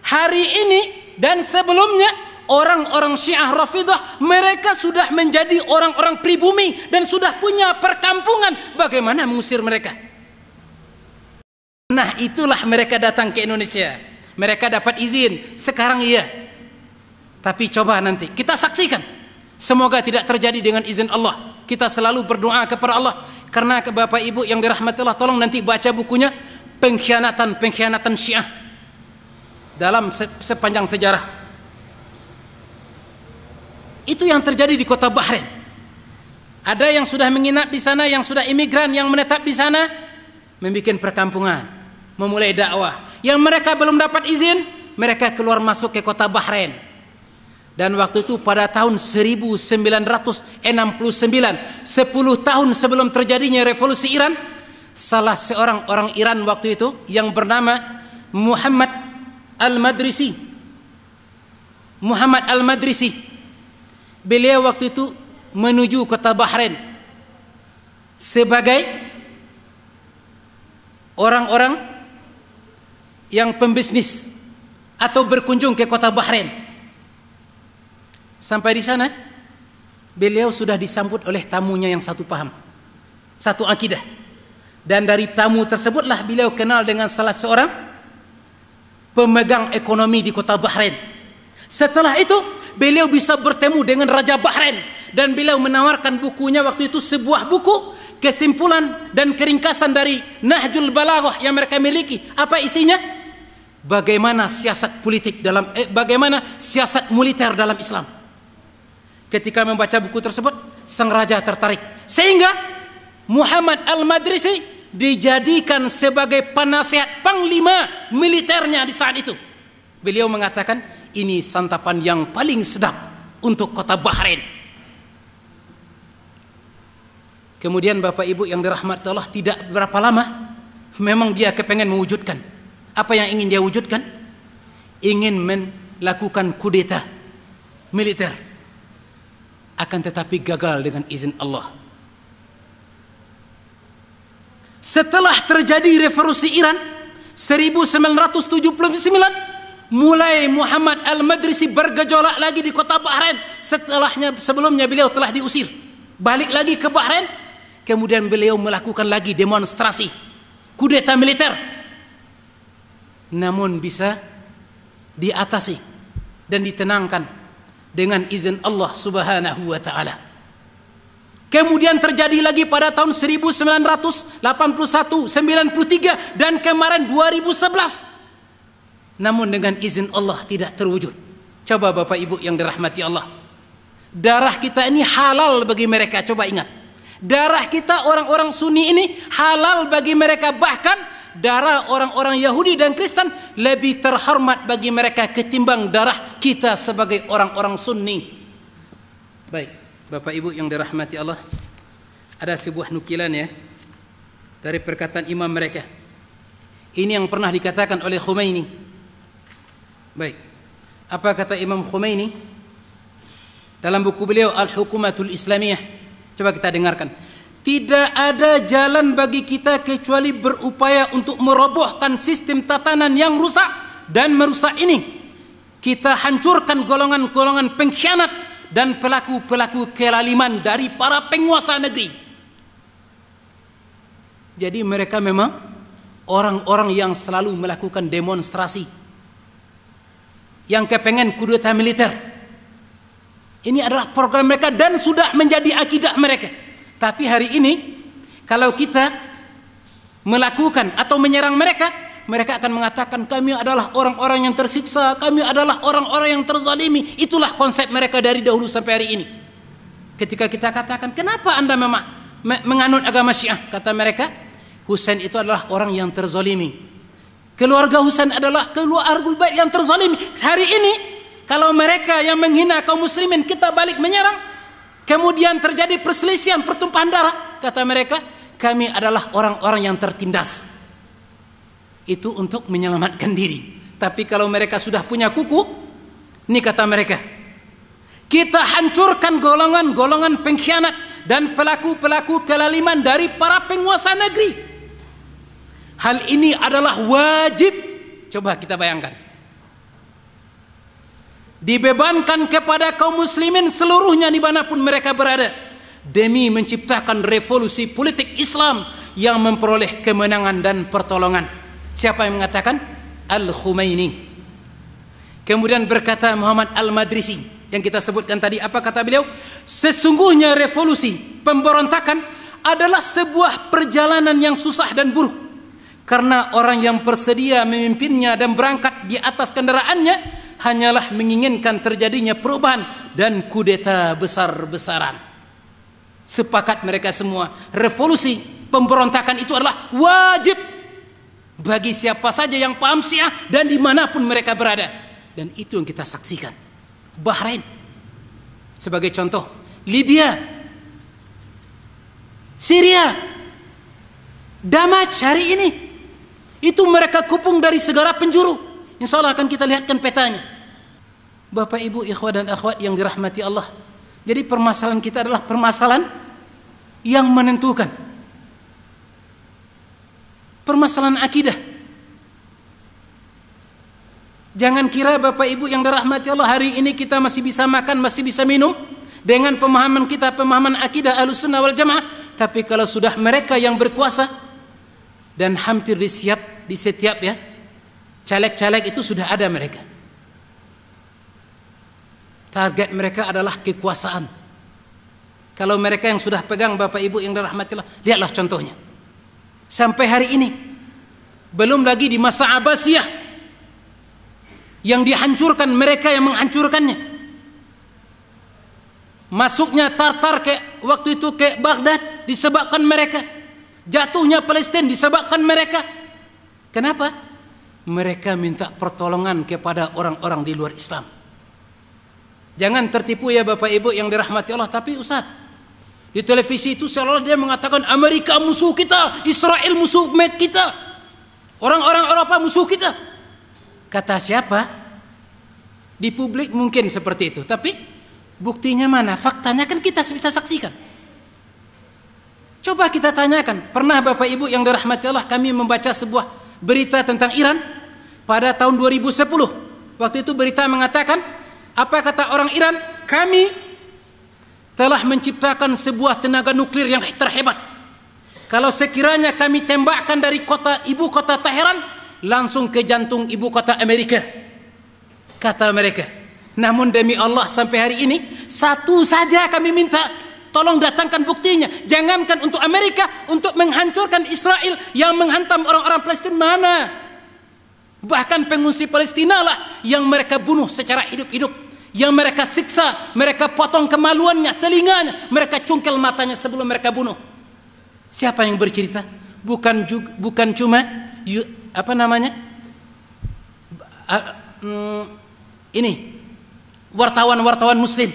hari ini dan sebelumnya orang-orang Syiah Rafidah mereka sudah menjadi orang-orang pribumi dan sudah punya perkampungan. Bagaimana mengusir mereka? Nah, itulah mereka datang ke Indonesia. Mereka dapat izin sekarang iya. Tapi coba nanti kita saksikan. Semoga tidak terjadi dengan izin Allah. Kita selalu berdoa kepada Allah. Karena ke Bapak Ibu yang dirahmati Allah, tolong nanti baca bukunya Pengkhianatan Syiah dalam sepanjang sejarah. Itu yang terjadi di kota Bahrain. Ada yang sudah menginap di sana, yang sudah imigran, yang menetap di sana, membuat perkampungan, memulai dakwah. Yang mereka belum dapat izin, mereka keluar masuk ke kota Bahrain. Dan waktu itu pada tahun 1969, 10 tahun sebelum terjadinya revolusi Iran, salah seorang orang Iran waktu itu yang bernama Muhammad Al-Madrisi. Beliau waktu itu menuju kota Bahrain sebagai orang-orang yang pembisnis atau berkunjung ke kota Bahrain. Sampai di sana, beliau sudah disambut oleh tamunya yang satu paham, satu akidah. Dan dari tamu tersebutlah beliau kenal dengan salah seorang pemegang ekonomi di kota Bahrain. Setelah itu, beliau bisa bertemu dengan Raja Bahrain. Dan beliau menawarkan bukunya waktu itu, sebuah buku kesimpulan dan keringkasan dari Nahjul Balaghah yang mereka miliki. Apa isinya? Bagaimana siasat politik dalam bagaimana siasat militer dalam Islam. Ketika membaca buku tersebut, sang raja tertarik sehingga Muhammad Al-Madrisi dijadikan sebagai penasihat panglima militernya di saat itu. Beliau mengatakan, ini santapan yang paling sedap untuk kota Bahrain. Kemudian Bapak Ibu yang dirahmati Allah, tidak berapa lama memang dia kepengen mewujudkan. Apa yang ingin dia wujudkan? Ingin melakukan kudeta militer. Akan tetapi gagal dengan izin Allah. Setelah terjadi revolusi Iran 1979, mulai Muhammad Al-Madrisi bergejolak lagi di kota Bahrain. Sebelumnya beliau telah diusir. Balik lagi ke Bahrain. Kemudian beliau melakukan lagi demonstrasi kudeta militer. Namun bisa diatasi dan ditenangkan dengan izin Allah Subhanahu wa taala. Kemudian terjadi lagi pada tahun 1981, 93 dan kemarin 2011. Namun dengan izin Allah tidak terwujud. Coba Bapak Ibu yang dirahmati Allah. Darah kita ini halal bagi mereka, coba ingat. Darah kita orang-orang Sunni ini halal bagi mereka, bahkan darah orang-orang Yahudi dan Kristen lebih terhormat bagi mereka ketimbang darah kita sebagai orang-orang Sunni. Baik, Bapak Ibu yang dirahmati Allah, ada sebuah nukilan ya dari perkataan imam mereka. Ini yang pernah dikatakan oleh Khomeini. Baik, apa kata Imam Khomeini dalam buku beliau Al-Hukumatul Islamiyah? Coba kita dengarkan. Tidak ada jalan bagi kita kecuali berupaya untuk merobohkan sistem tatanan yang rusak dan merusak ini. Kita hancurkan golongan-golongan pengkhianat dan pelaku-pelaku kelaliman dari para penguasa negeri. Jadi mereka memang orang-orang yang selalu melakukan demonstrasi, yang kepengen kudeta militer. Ini adalah program mereka dan sudah menjadi akidah mereka. Tapi hari ini kalau kita melakukan atau menyerang mereka, mereka akan mengatakan kami adalah orang-orang yang tersiksa, kami adalah orang-orang yang terzalimi. Itulah konsep mereka dari dahulu sampai hari ini. Ketika kita katakan, kenapa Anda menganut agama Syiah? Kata mereka, Husain itu adalah orang yang terzalimi. Keluarga Husain adalah keluarga bait yang terzalimi. Hari ini kalau mereka yang menghina kaum muslimin kita balik menyerang, kemudian terjadi perselisihan, pertumpahan darah, kata mereka, kami adalah orang-orang yang tertindas. Itu untuk menyelamatkan diri. Tapi kalau mereka sudah punya kuku, ini kata mereka, kita hancurkan golongan-golongan pengkhianat dan pelaku-pelaku kelaliman dari para penguasa negeri. Hal ini adalah wajib. Coba kita bayangkan. Dibebankan kepada kaum muslimin seluruhnya dimanapun mereka berada, demi menciptakan revolusi politik Islam yang memperoleh kemenangan dan pertolongan. Siapa yang mengatakan? Al-Khomeini. Kemudian berkata Muhammad Al-Madrisi yang kita sebutkan tadi, apa kata beliau? Sesungguhnya revolusi pemberontakan adalah sebuah perjalanan yang susah dan buruk, karena orang yang bersedia memimpinnya dan berangkat di atas kendaraannya hanyalah menginginkan terjadinya perubahan dan kudeta besar-besaran. Sepakat mereka semua, revolusi pemberontakan itu adalah wajib bagi siapa saja yang paham Syiah dan dimanapun mereka berada. Dan itu yang kita saksikan. Bahrain sebagai contoh, Libya, Syria, Damaj hari ini, itu mereka kupung dari segala penjuru. Insya Allah akan kita lihatkan petanya. Bapak Ibu, ikhwah dan akhwat yang dirahmati Allah, Jadi permasalahan kita adalah permasalahan yang menentukan. Permasalahan akidah. Jangan kira Bapak Ibu yang dirahmati Allah, hari ini kita masih bisa makan, masih bisa minum dengan pemahaman kita, pemahaman akidah Ahlussunnah wal Jamaah. Tapi kalau sudah mereka yang berkuasa, dan hampir di setiap ya caleg-caleg itu sudah ada mereka. Target mereka adalah kekuasaan. Kalau mereka yang sudah pegang Bapak Ibu yang dirahmati Allah, lihatlah contohnya. Sampai hari ini, belum lagi di masa Abbasiyah yang dihancurkan, mereka yang menghancurkannya. Masuknya Tartar waktu itu ke Baghdad disebabkan mereka. Jatuhnya Palestina disebabkan mereka. Kenapa? Mereka minta pertolongan kepada orang-orang di luar Islam. Jangan tertipu ya Bapak Ibu yang dirahmati Allah. Tapi Ustaz, di televisi itu seolah-olah dia mengatakan Amerika musuh kita, Israel musuh kita, orang-orang Eropa musuh kita. Kata siapa? Di publik mungkin seperti itu, tapi buktinya mana? Faktanya kan kita bisa saksikan. Coba kita tanyakan, pernah Bapak Ibu yang dirahmati Allah kami membaca sebuah berita tentang Iran pada tahun 2010. Waktu itu berita mengatakan, apa kata orang Iran? Kami telah menciptakan sebuah tenaga nuklir yang terhebat. Kalau sekiranya kami tembakkan dari ibu kota Teheran, langsung ke jantung ibu kota Amerika, kata mereka. Namun demi Allah sampai hari ini satu saja kami minta, tolong datangkan buktinya. Jangankan untuk Amerika, untuk menghancurkan Israel yang menghantam orang-orang Palestina mana? Bahkan pengungsi Palestina lah yang mereka bunuh secara hidup-hidup, yang mereka siksa, mereka potong kemaluannya, telinganya, mereka cungkel matanya sebelum mereka bunuh. Siapa yang bercerita? Bukan cuma ini wartawan-wartawan muslim,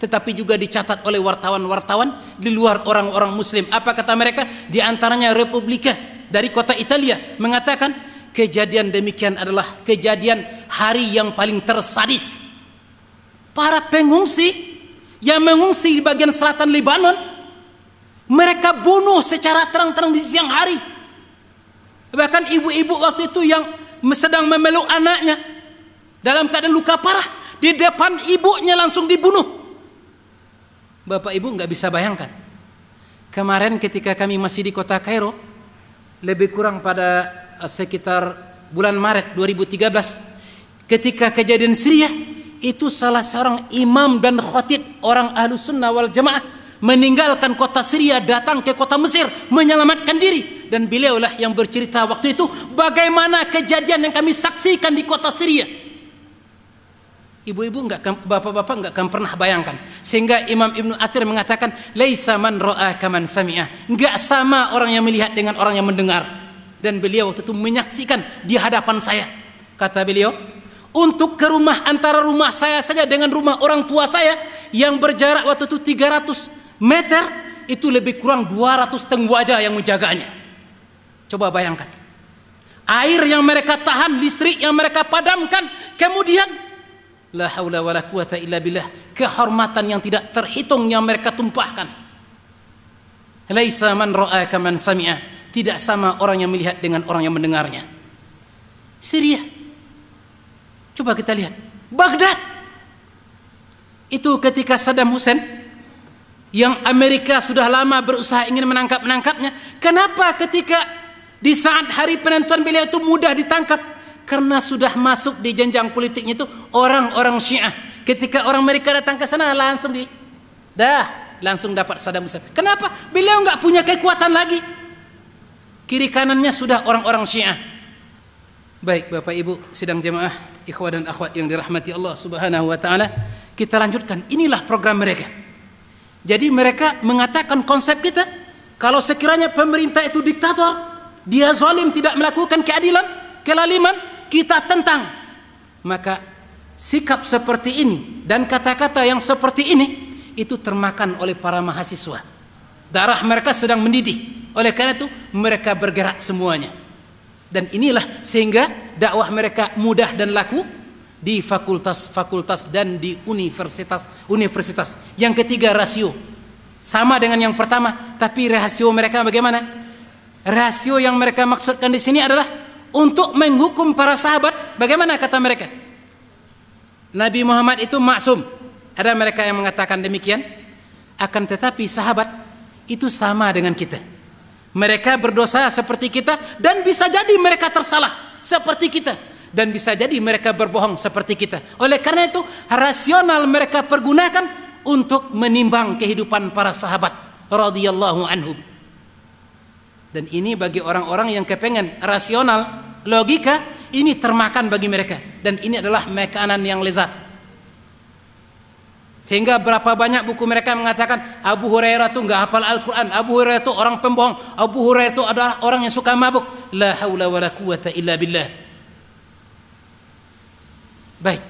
tetapi juga dicatat oleh wartawan-wartawan di luar orang-orang muslim. Apa kata mereka? Di antaranya Repubblica dari kota Italia mengatakan kejadian demikian adalah kejadian hari yang paling tersadis. Para pengungsi yang mengungsi di bagian selatan Lebanon, mereka bunuh secara terang-terang di siang hari. Bahkan ibu-ibu waktu itu yang sedang memeluk anaknya dalam keadaan luka parah, di depan ibunya langsung dibunuh. Bapak Ibu nggak bisa bayangkan. Kemarin ketika kami masih di kota Kairo, lebih kurang pada sekitar bulan Maret 2013, ketika kejadian Syria, itu salah seorang imam dan khatib orang Ahlussunnah wal Jamaah meninggalkan kota Syria, datang ke kota Mesir menyelamatkan diri. Dan beliaulah yang bercerita waktu itu bagaimana kejadian yang kami saksikan di kota Syria. Ibu-ibu bapak-bapak enggak akan pernah bayangkan. Sehingga Imam Ibnu Athir mengatakan, laisa man ra'a kaman sami'a. Enggak sama orang yang melihat dengan orang yang mendengar. Dan beliau waktu itu menyaksikan di hadapan saya. Kata beliau, untuk ke rumah, antara rumah saya saja dengan rumah orang tua saya yang berjarak waktu itu 300 meter, itu lebih kurang 200 tengwaja yang menjaganya. Coba bayangkan. Air yang mereka tahan, listrik yang mereka padamkan, kemudian la haula wala quwata illa billah, kehormatan yang tidak terhitung yang mereka tumpahkan. Laisa man ra'a kaman sami'a. Tidak sama orang yang melihat dengan orang yang mendengarnya. Syria. Coba kita lihat. Baghdad. Itu ketika Saddam Hussein yang Amerika sudah lama berusaha ingin menangkapnya. Kenapa ketika di saat hari penentuan beliau itu mudah ditangkap? Karena sudah masuk di jenjang politiknya itu orang-orang Syiah. Ketika orang Amerika datang ke sana langsung langsung dapat Saddam Hussein. Kenapa? Beliau nggak punya kekuatan lagi. Kiri kanannya sudah orang-orang Syiah. Baik Bapak Ibu sidang jemaah, ikhwah dan akhwat yang dirahmati Allah Subhanahu wa taala, kita lanjutkan. Inilah program mereka. Jadi mereka mengatakan konsep kita, kalau sekiranya pemerintah itu diktator, dia zalim, tidak melakukan keadilan, kelaliman, kita tentang. Maka sikap seperti ini dan kata-kata yang seperti ini itu termakan oleh para mahasiswa. Darah mereka sedang mendidih. Oleh karena itu mereka bergerak semuanya. Dan inilah sehingga dakwah mereka mudah dan laku. di fakultas-fakultas dan di universitas. Yang ketiga, rasio. Sama dengan yang pertama, tapi rasio mereka bagaimana? Rasio yang mereka maksudkan di sini adalah untuk menghukum para sahabat. Bagaimana kata mereka? Nabi Muhammad itu maksum. Ada mereka yang mengatakan demikian. Akan tetapi sahabat itu sama dengan kita. Mereka berdosa seperti kita, dan bisa jadi mereka tersalah seperti kita, dan bisa jadi mereka berbohong seperti kita. Oleh karena itu, rasional mereka pergunakan untuk menimbang kehidupan para sahabat radhiyallahu anhum. Dan ini bagi orang-orang yang kepengen rasional, logika, ini termakan bagi mereka, dan ini adalah makanan yang lezat. Sehingga berapa banyak buku mereka mengatakan Abu Hurairah itu enggak hafal Al-Quran, Abu Hurairah itu orang pembohong, Abu Hurairah itu adalah orang yang suka mabuk. La haula wa la quwata illa billah. Baik.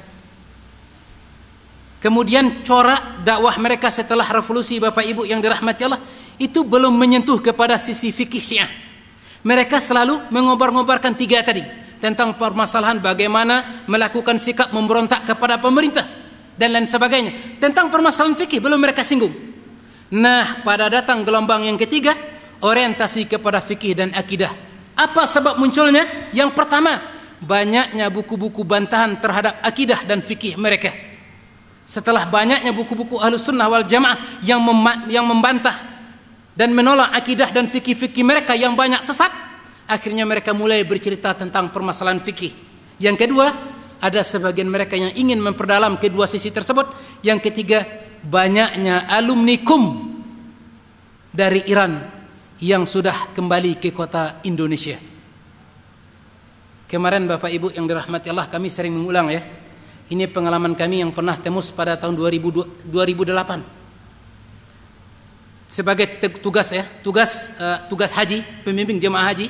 Kemudian corak dakwah mereka setelah revolusi, Bapak Ibu yang dirahmati Allah, itu belum menyentuh kepada sisi fikih Syiah. Mereka selalu mengobar-ngobarkan tiga tadi, tentang permasalahan bagaimana melakukan sikap memberontak kepada pemerintah dan lain sebagainya. Tentang permasalahan fikih belum mereka singgung. Nah, pada datang gelombang yang ketiga, orientasi kepada fikih dan akidah. Apa sebab munculnya? Yang pertama, banyaknya buku-buku bantahan terhadap akidah dan fikih mereka. Setelah banyaknya buku-buku Ahlus Sunnah wal Jamaah yang membantah dan menolak akidah dan fikih-fikih mereka yang banyak sesat, akhirnya mereka mulai bercerita tentang permasalahan fikih. Yang kedua, ada sebagian mereka yang ingin memperdalam kedua sisi tersebut. Yang ketiga, banyaknya alumni KUM dari Iran yang sudah kembali ke kota Indonesia. Kemarin Bapak Ibu yang dirahmati Allah, kami sering mengulang ya. Ini pengalaman kami yang pernah tembus pada tahun 2008. Sebagai tugas ya, tugas haji, pembimbing jemaah haji.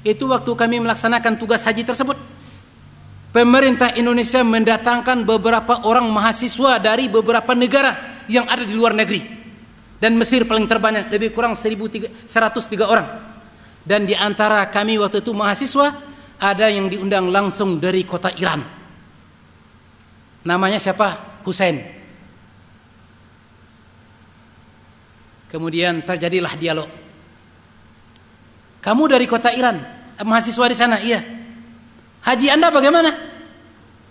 Itu waktu kami melaksanakan tugas haji tersebut, pemerintah Indonesia mendatangkan beberapa orang mahasiswa dari beberapa negara yang ada di luar negeri. Dan Mesir paling terbanyak, lebih kurang 1.103 orang. Dan di antara kami waktu itu mahasiswa, ada yang diundang langsung dari kota Iran. Namanya siapa? Hussein. Kemudian terjadilah dialog. Kamu dari kota Iran, mahasiswa di sana? Iya. Haji Anda bagaimana?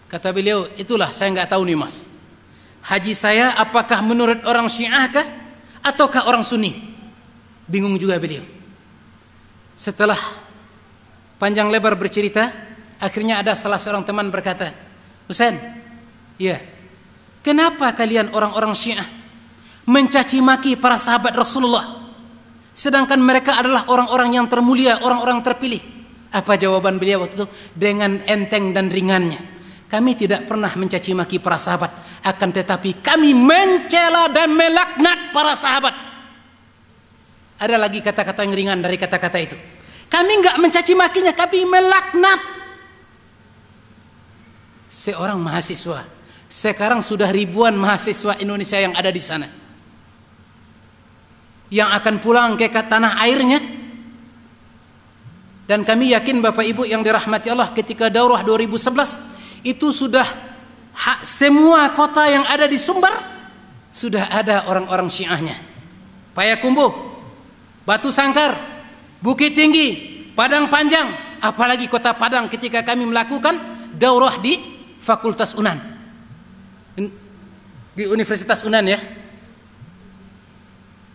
Kata beliau, itulah saya nggak tahu nih mas. Haji saya apakah menurut orang Syiah kah ataukah orang Sunni? Bingung juga beliau. Setelah panjang lebar bercerita, akhirnya ada salah seorang teman berkata, Husain, ya, kenapa kalian orang-orang Syiah mencaci maki para sahabat Rasulullah, sedangkan mereka adalah orang-orang yang termulia, orang-orang terpilih? Apa jawaban beliau waktu itu? Dengan enteng dan ringannya, kami tidak pernah mencaci maki para sahabat, akan tetapi kami mencela dan melaknat para sahabat. Ada lagi kata-kata yang ringan dari kata-kata itu. Kami enggak mencaci makinya, kami melaknat. Seorang mahasiswa, sekarang sudah ribuan mahasiswa Indonesia yang ada di sana, yang akan pulang ke tanah airnya. Dan kami yakin Bapak Ibu yang dirahmati Allah, ketika daurah 2011 itu sudah semua kota yang ada di Sumbar sudah ada orang-orang Syiahnya. Payakumbuh, Batu Sangkar, Bukit Tinggi, Padang Panjang, apalagi kota Padang ketika kami melakukan daurah di Fakultas Unan, di Universitas Unan ya,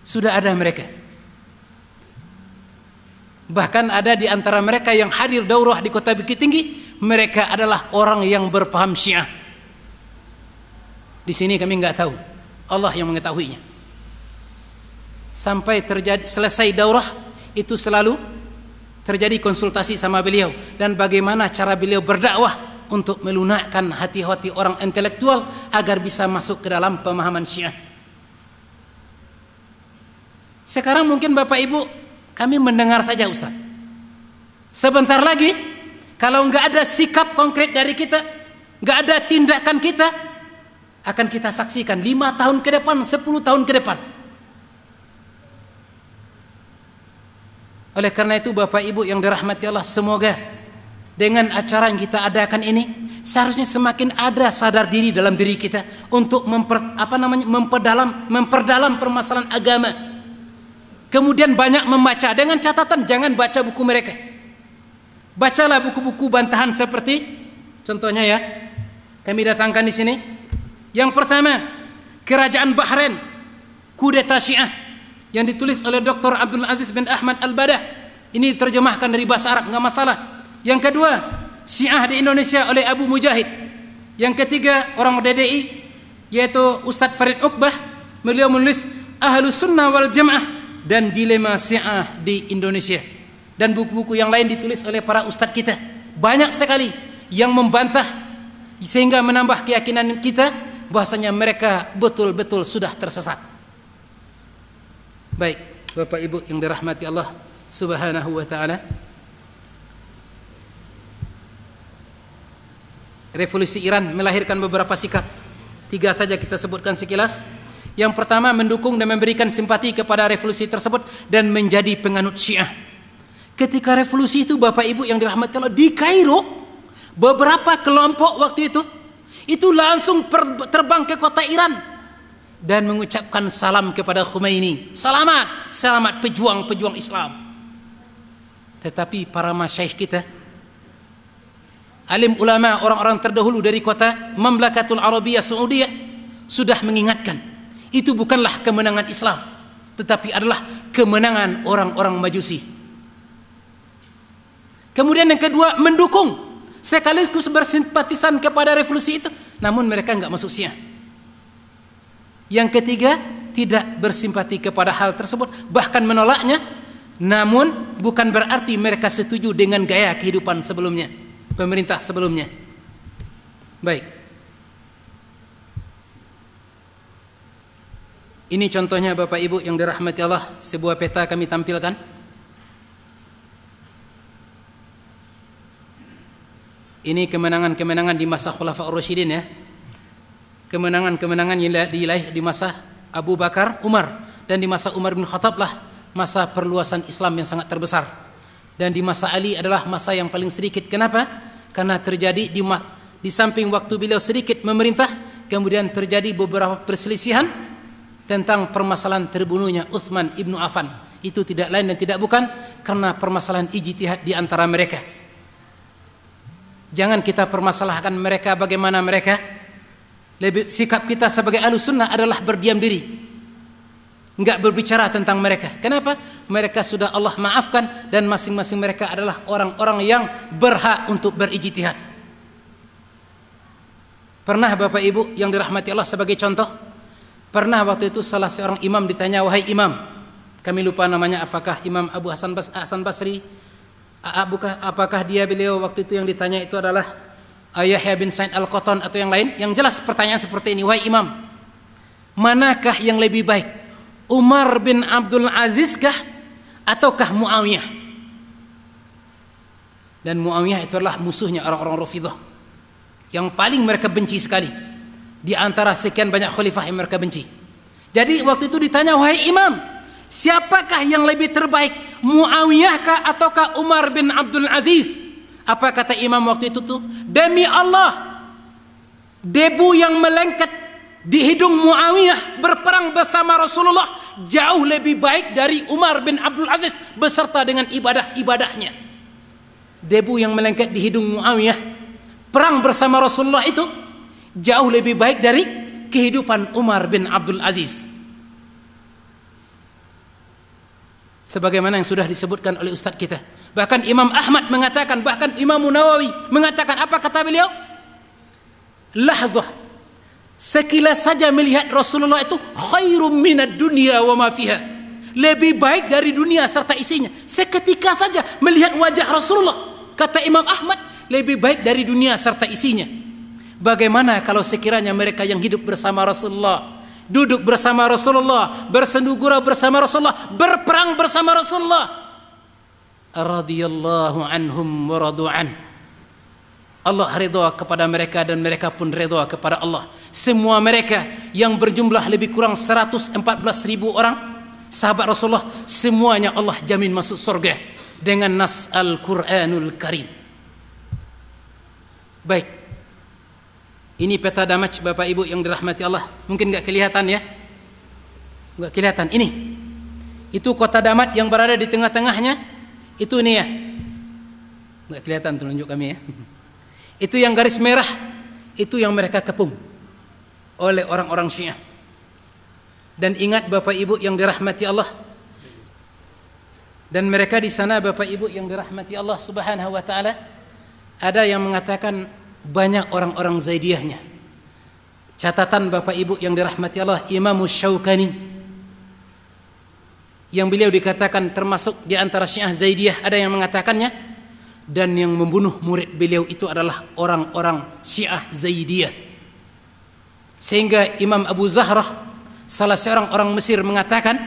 sudah ada mereka. Bahkan ada di antara mereka yang hadir daurah di kota Bukit Tinggi, mereka adalah orang yang berpaham Syiah. Di sini kami nggak tahu, Allah yang mengetahuinya. Sampai selesai daurah itu selalu terjadi konsultasi sama beliau, dan bagaimana cara beliau berdakwah untuk melunakkan hati-hati orang intelektual agar bisa masuk ke dalam pemahaman Syiah. Sekarang mungkin Bapak Ibu, kami mendengar saja Ustaz. Sebentar lagi, kalau nggak ada sikap konkret dari kita, nggak ada tindakan kita, akan kita saksikan 5 tahun ke depan, 10 tahun ke depan. Oleh karena itu Bapak Ibu yang dirahmati Allah, semoga dengan acara yang kita adakan ini, seharusnya semakin ada sadar diri dalam diri kita untuk memperdalam permasalahan agama. Kemudian banyak membaca, dengan catatan jangan baca buku mereka. Bacalah buku-buku bantahan seperti contohnya ya, kami datangkan di sini. Yang pertama, Kerajaan Bahrain, Kudeta Syiah, yang ditulis oleh Dr. Abdul Aziz bin Ahmad Al-Badah. Ini diterjemahkan dari bahasa Arab, nggak masalah. Yang kedua, Syiah di Indonesia oleh Abu Mujahid. Yang ketiga, orang DDI, yaitu Ustadz Farid Uqbah. Beliau menulis Ahlus Sunnah wal Jamaah dan Dilema Syiah di Indonesia. Dan buku-buku yang lain ditulis oleh para ustadz kita. Banyak sekali yang membantah, sehingga menambah keyakinan kita bahwasanya mereka betul-betul sudah tersesat. Baik, Bapak Ibu yang dirahmati Allah Subhanahu wa taala. Revolusi Iran melahirkan beberapa sikap. 3 saja kita sebutkan sekilas. Yang pertama, mendukung dan memberikan simpati kepada revolusi tersebut dan menjadi penganut Syiah. Ketika revolusi itu, Bapak Ibu yang dirahmati Allah, di Kairo beberapa kelompok waktu itu langsung terbang ke kota Iran dan mengucapkan salam kepada Khomeini. Selamat pejuang-pejuang Islam. Tetapi para masyaikh kita, alim ulama, orang-orang terdahulu dari kota Mamlakatul Arabiyah Saudiyah sudah mengingatkan, itu bukanlah kemenangan Islam, tetapi adalah kemenangan orang-orang Majusi. Kemudian yang kedua, mendukung sekaligus bersimpatisan kepada revolusi itu, namun mereka enggak masuk Syiah. Yang ketiga, tidak bersimpati kepada hal tersebut, bahkan menolaknya, namun bukan berarti mereka setuju dengan gaya kehidupan sebelumnya, pemerintah sebelumnya. Baik. Ini contohnya Bapak Ibu yang dirahmati Allah, sebuah peta kami tampilkan. Ini kemenangan-kemenangan di masa Khulafaur Rasyidin ya. Kemenangan-kemenangan yang diraih di masa Abu Bakar, Umar, dan di masa Umar bin Khattab lah masa perluasan Islam yang sangat terbesar. Dan di masa Ali adalah masa yang paling sedikit. Kenapa? Karena terjadi di samping waktu beliau sedikit memerintah, kemudian terjadi beberapa perselisihan tentang permasalahan terbunuhnya Utsman ibnu Affan. Itu tidak lain dan tidak bukan karena permasalahan ijtihad di antara mereka. Jangan kita permasalahkan mereka bagaimana mereka. Sikap kita sebagai Ahlus Sunnah adalah berdiam diri, enggak berbicara tentang mereka. Kenapa? Mereka sudah Allah maafkan dan masing-masing mereka adalah orang-orang yang berhak untuk berijtihad. Pernah Bapak Ibu yang dirahmati Allah, sebagai contoh, pernah waktu itu salah seorang imam ditanya, wahai imam, kami lupa namanya, apakah Imam Abu Hasan Basri, apakah beliau waktu itu yang ditanya itu adalah Yahya bin Sa'id Al-Qattan atau yang lain? Yang jelas pertanyaan seperti ini, wahai imam, manakah yang lebih baik, Umar bin Abdul Aziz kah ataukah Muawiyah? Dan Muawiyah itu adalah musuhnya orang-orang Rafidhah yang paling mereka benci sekali di antara sekian banyak khalifah yang mereka benci. Jadi waktu itu ditanya, wahai imam, siapakah yang lebih terbaik, Muawiyah kah ataukah Umar bin Abdul Aziz? Apa kata imam waktu itu tuh? Demi Allah, debu yang melengket di hidung Muawiyah berperang bersama Rasulullah jauh lebih baik dari Umar bin Abdul Aziz beserta dengan ibadah-ibadahnya. Debu yang melengket di hidung Muawiyah perang bersama Rasulullah itu jauh lebih baik dari kehidupan Umar bin Abdul Aziz. Sebagaimana yang sudah disebutkan oleh ustadz kita. Bahkan Imam Ahmad mengatakan, bahkan Imam Nawawi mengatakan, apa kata beliau? Lahzah, sekilas saja melihat Rasulullah itu khairum minad dunya wa ma fiha, lebih baik dari dunia serta isinya. Seketika saja melihat wajah Rasulullah, kata Imam Ahmad, lebih baik dari dunia serta isinya. Bagaimana kalau sekiranya mereka yang hidup bersama Rasulullah, duduk bersama Rasulullah, bersendugura bersama Rasulullah, berperang bersama Rasulullah, radhiyallahu anhum wa radu'an, Allah ridha kepada mereka dan mereka pun ridha kepada Allah. Semua mereka yang berjumlah lebih kurang 114.000 orang sahabat Rasulullah, semuanya Allah jamin masuk surga dengan nas Al-Quranul Karim. Baik, Ini peta damaj Bapak Ibu yang dirahmati Allah. Mungkin nggak kelihatan ya? Nggak kelihatan. Ini. Itu kota Damat yang berada di tengah-tengahnya. Itu ini ya. Nggak kelihatan tunjuk kami ya. Itu yang garis merah. Itu yang mereka kepung oleh orang-orang Syiah. Dan ingat Bapak Ibu yang dirahmati Allah. Dan mereka di sana Bapak Ibu yang dirahmati Allah Subhanahu wa taala, ada yang mengatakan banyak orang-orang Zaidiyahnya. Catatan Bapak Ibu yang dirahmati Allah, Imam Syaukani yang beliau dikatakan termasuk di antara Syiah Zaidiyah, ada yang mengatakannya, dan yang membunuh murid beliau itu adalah orang-orang Syiah Zaidiyah. Sehingga Imam Abu Zahrah, salah seorang orang Mesir, mengatakan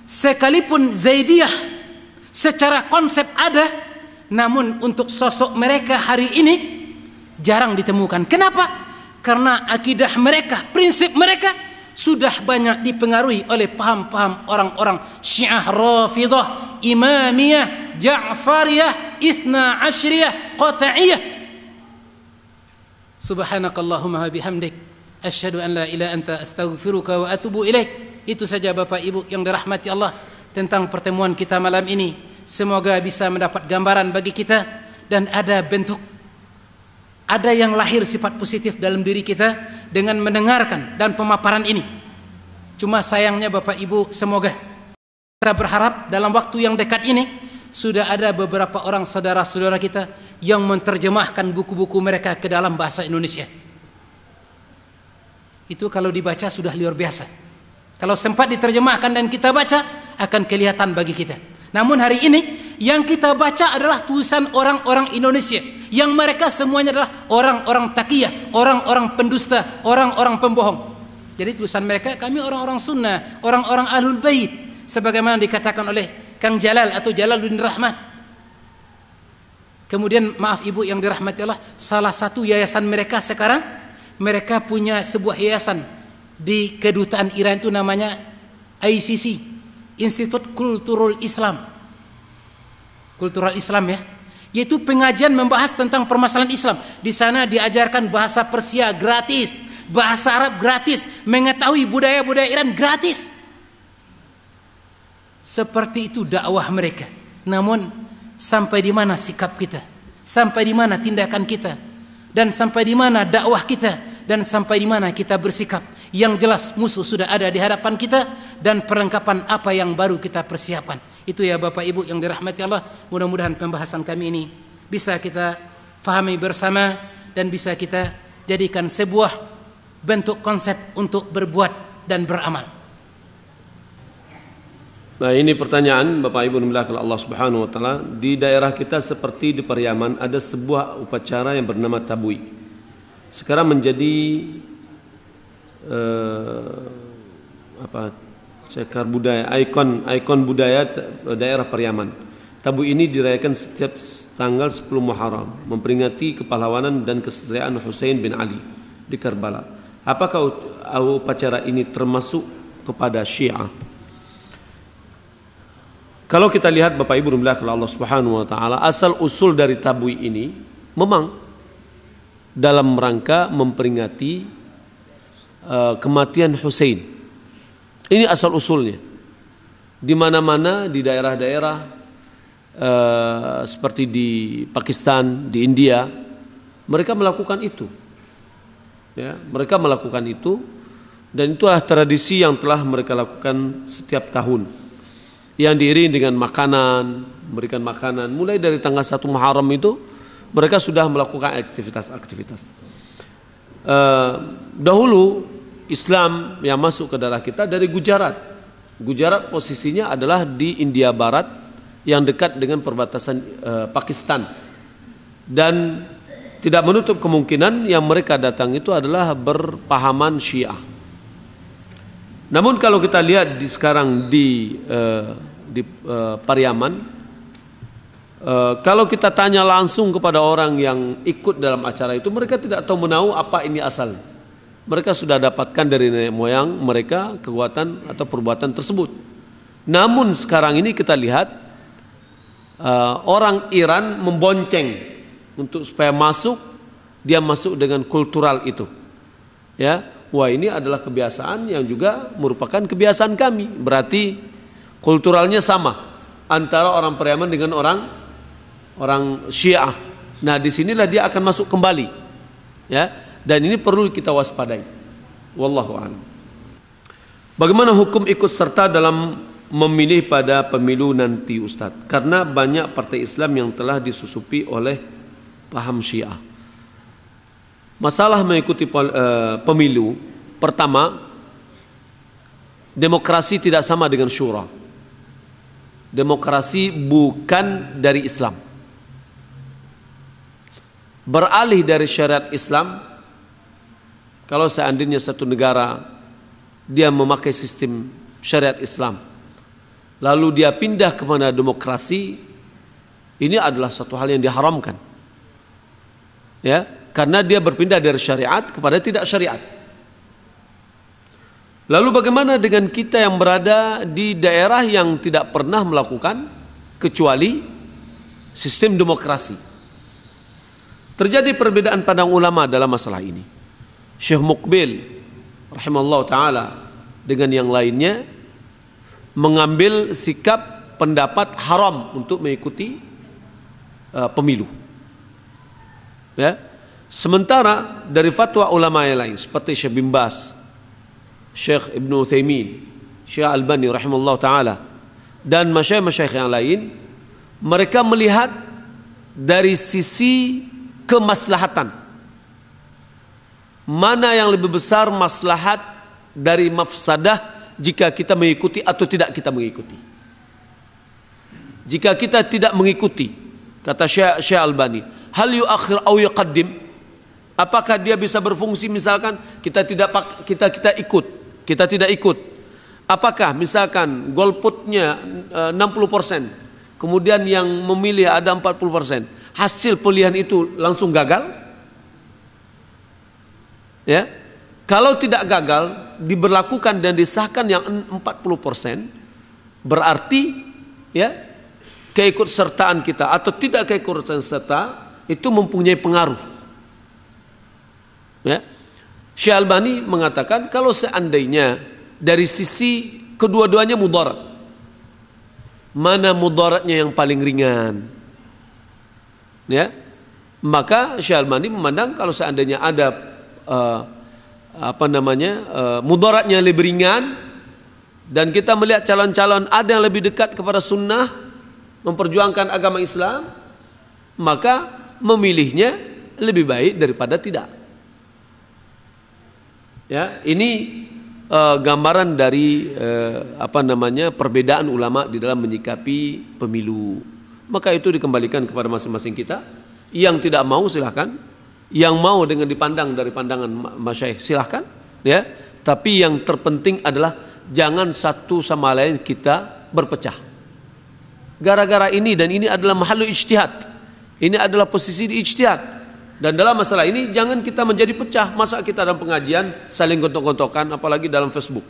sekalipun Zaidiyah secara konsep ada, namun untuk sosok mereka hari ini jarang ditemukan. Kenapa? Karena akidah mereka, prinsip mereka sudah banyak dipengaruhi oleh paham-paham orang-orang Syiah Rafidah, Imamiyah, Ja'fariyah, Ithna Ashriyah, Qata'iyah. Subhanakallahumma bihamdik, asyhadu an la ilaha anta astaghfiruka wa atubu ilaik. Itu saja Bapak Ibu yang dirahmati Allah tentang pertemuan kita malam ini. Semoga bisa mendapat gambaran bagi kita, dan ada bentuk, ada yang lahir sifat positif dalam diri kita dengan mendengarkan dan pemaparan ini. Cuma sayangnya Bapak Ibu, semoga kita berharap dalam waktu yang dekat ini sudah ada beberapa orang saudara-saudara kita yang menerjemahkan buku-buku mereka ke dalam bahasa Indonesia. Itu kalau dibaca sudah luar biasa. Kalau sempat diterjemahkan dan kita baca, akan kelihatan bagi kita. Namun hari ini yang kita baca adalah tulisan orang-orang Indonesia, yang mereka semuanya adalah orang-orang taqiyah, orang-orang pendusta, orang-orang pembohong. Jadi tulisan mereka, kami orang-orang sunnah, orang-orang ahlul bait, sebagaimana dikatakan oleh Kang Jalal atau Jalaluddin Rahmat. Kemudian maaf Ibu yang dirahmati Allah, salah satu yayasan mereka sekarang, mereka punya sebuah yayasan di kedutaan Iran, itu namanya ICC, Institut Kultural Islam. Kultural Islam ya, yaitu pengajian membahas tentang permasalahan Islam. Di sana diajarkan bahasa Persia gratis, bahasa Arab gratis, mengetahui budaya-budaya Iran gratis. Seperti itu dakwah mereka. Namun sampai di mana sikap kita? Sampai di mana tindakan kita? Dan sampai di mana dakwah kita? Dan sampai di mana kita bersikap? Yang jelas musuh sudah ada di hadapan kita, dan perlengkapan apa yang baru kita persiapkan. Itu ya Bapak Ibu yang dirahmati Allah. Mudah-mudahan pembahasan kami ini bisa kita fahami bersama dan bisa kita jadikan sebuah bentuk konsep untuk berbuat dan beramal. Nah, ini pertanyaan Bapak Ibu dimulakan Allah Subhanahu wa taala. Di daerah kita seperti di Pariaman ada sebuah upacara yang bernama tabui. Sekarang menjadi cekar budaya, ikon budaya daerah Pariaman. Tabu ini dirayakan setiap tanggal 10 Muharram, memperingati kepahlawanan dan kesetiaan Husain bin Ali di Karbala. Apakah upacara ini termasuk kepada Syiah? Kalau kita lihat Bapak Ibu dimulakan Allah Subhanahu wa taala, asal usul dari tabui ini memang dalam rangka memperingati kematian Husain. Ini asal usulnya. Di mana-mana di daerah-daerah seperti di Pakistan, di India, mereka melakukan itu. Ya, mereka melakukan itu, dan itulah tradisi yang telah mereka lakukan setiap tahun. Yang diiringi dengan makanan, memberikan makanan. Mulai dari tanggal 1 Muharram itu mereka sudah melakukan aktivitas-aktivitas. Dahulu Islam yang masuk ke daerah kita dari Gujarat. Gujarat posisinya adalah di India Barat yang dekat dengan perbatasan Pakistan. Dan tidak menutup kemungkinan yang mereka datang itu adalah berpahaman Syiah. Namun kalau kita lihat sekarang di Pariaman, kalau kita tanya langsung kepada orang yang ikut dalam acara itu, mereka tidak tahu menahu apa ini asalnya. Mereka sudah dapatkan dari nenek moyang mereka kekuatan atau perbuatan tersebut. Namun sekarang ini kita lihat orang Iran membonceng untuk supaya masuk, dia masuk dengan kultural itu. Ya, wah ini adalah kebiasaan yang juga merupakan kebiasaan kami. Berarti kulturalnya sama antara orang Periaman dengan orang Syiah. Nah, disinilah dia akan masuk kembali. Ya, dan ini perlu kita waspadai. Wallahu a'lam. Bagaimana hukum ikut serta dalam memilih pada pemilu nanti, Ustaz? Karena banyak partai Islam yang telah disusupi oleh paham Syiah. Masalah mengikuti pemilu, pertama, demokrasi tidak sama dengan syura. Demokrasi bukan dari Islam. Beralih dari syariat Islam, kalau seandainya satu negara dia memakai sistem syariat Islam, lalu dia pindah kepada demokrasi, ini adalah satu hal yang diharamkan. Ya, karena dia berpindah dari syariat kepada tidak syariat. Lalu bagaimana dengan kita yang berada di daerah yang tidak pernah melakukan kecuali sistem demokrasi? Terjadi perbedaan pandang ulama dalam masalah ini. Syekh Muqbil rahimallahu taala dengan yang lainnya mengambil sikap pendapat haram untuk mengikuti pemilu. Ya. Sementara dari fatwa ulama yang lain seperti Syekh bin Baz, Syekh Ibnu Utsaimin, Syekh Albani rahimahullah ta'ala, dan masyayikh-masyayikh yang lain, mereka melihat dari sisi kemaslahatan. Mana yang lebih besar maslahat dari mafsadah jika kita mengikuti atau tidak kita mengikuti. Jika kita tidak mengikuti, kata Syekh Albani, hal yuakhir aw yuqaddim? Apakah dia bisa berfungsi misalkan kita tidak ikut. Apakah misalkan golputnya 60%, kemudian yang memilih ada 40%, hasil pilihan itu langsung gagal? Ya. Kalau tidak gagal, diberlakukan dan disahkan yang 40%, berarti ya keikutsertaan kita atau tidak keikutsertaan serta itu mempunyai pengaruh. Ya. Syekh Albani mengatakan kalau seandainya dari sisi kedua-duanya mudarat, mana mudaratnya yang paling ringan, ya, maka Syekh Albani memandang kalau seandainya ada mudaratnya lebih ringan dan kita melihat calon-calon ada yang lebih dekat kepada sunnah, memperjuangkan agama Islam, maka memilihnya lebih baik daripada tidak. Ya, ini gambaran dari perbedaan ulama di dalam menyikapi pemilu. Maka itu dikembalikan kepada masing-masing kita. Yang tidak mau silahkan, yang mau dengan dipandang dari pandangan masyayikh silahkan, ya. Tapi yang terpenting adalah jangan satu sama lain kita berpecah. Gara-gara ini dan ini adalah mahallu ijtihad. Ini adalah posisi di ijtihad. Dan dalam masalah ini jangan kita menjadi pecah. Masa kita dalam pengajian saling gontok-gontokan, apalagi dalam Facebook.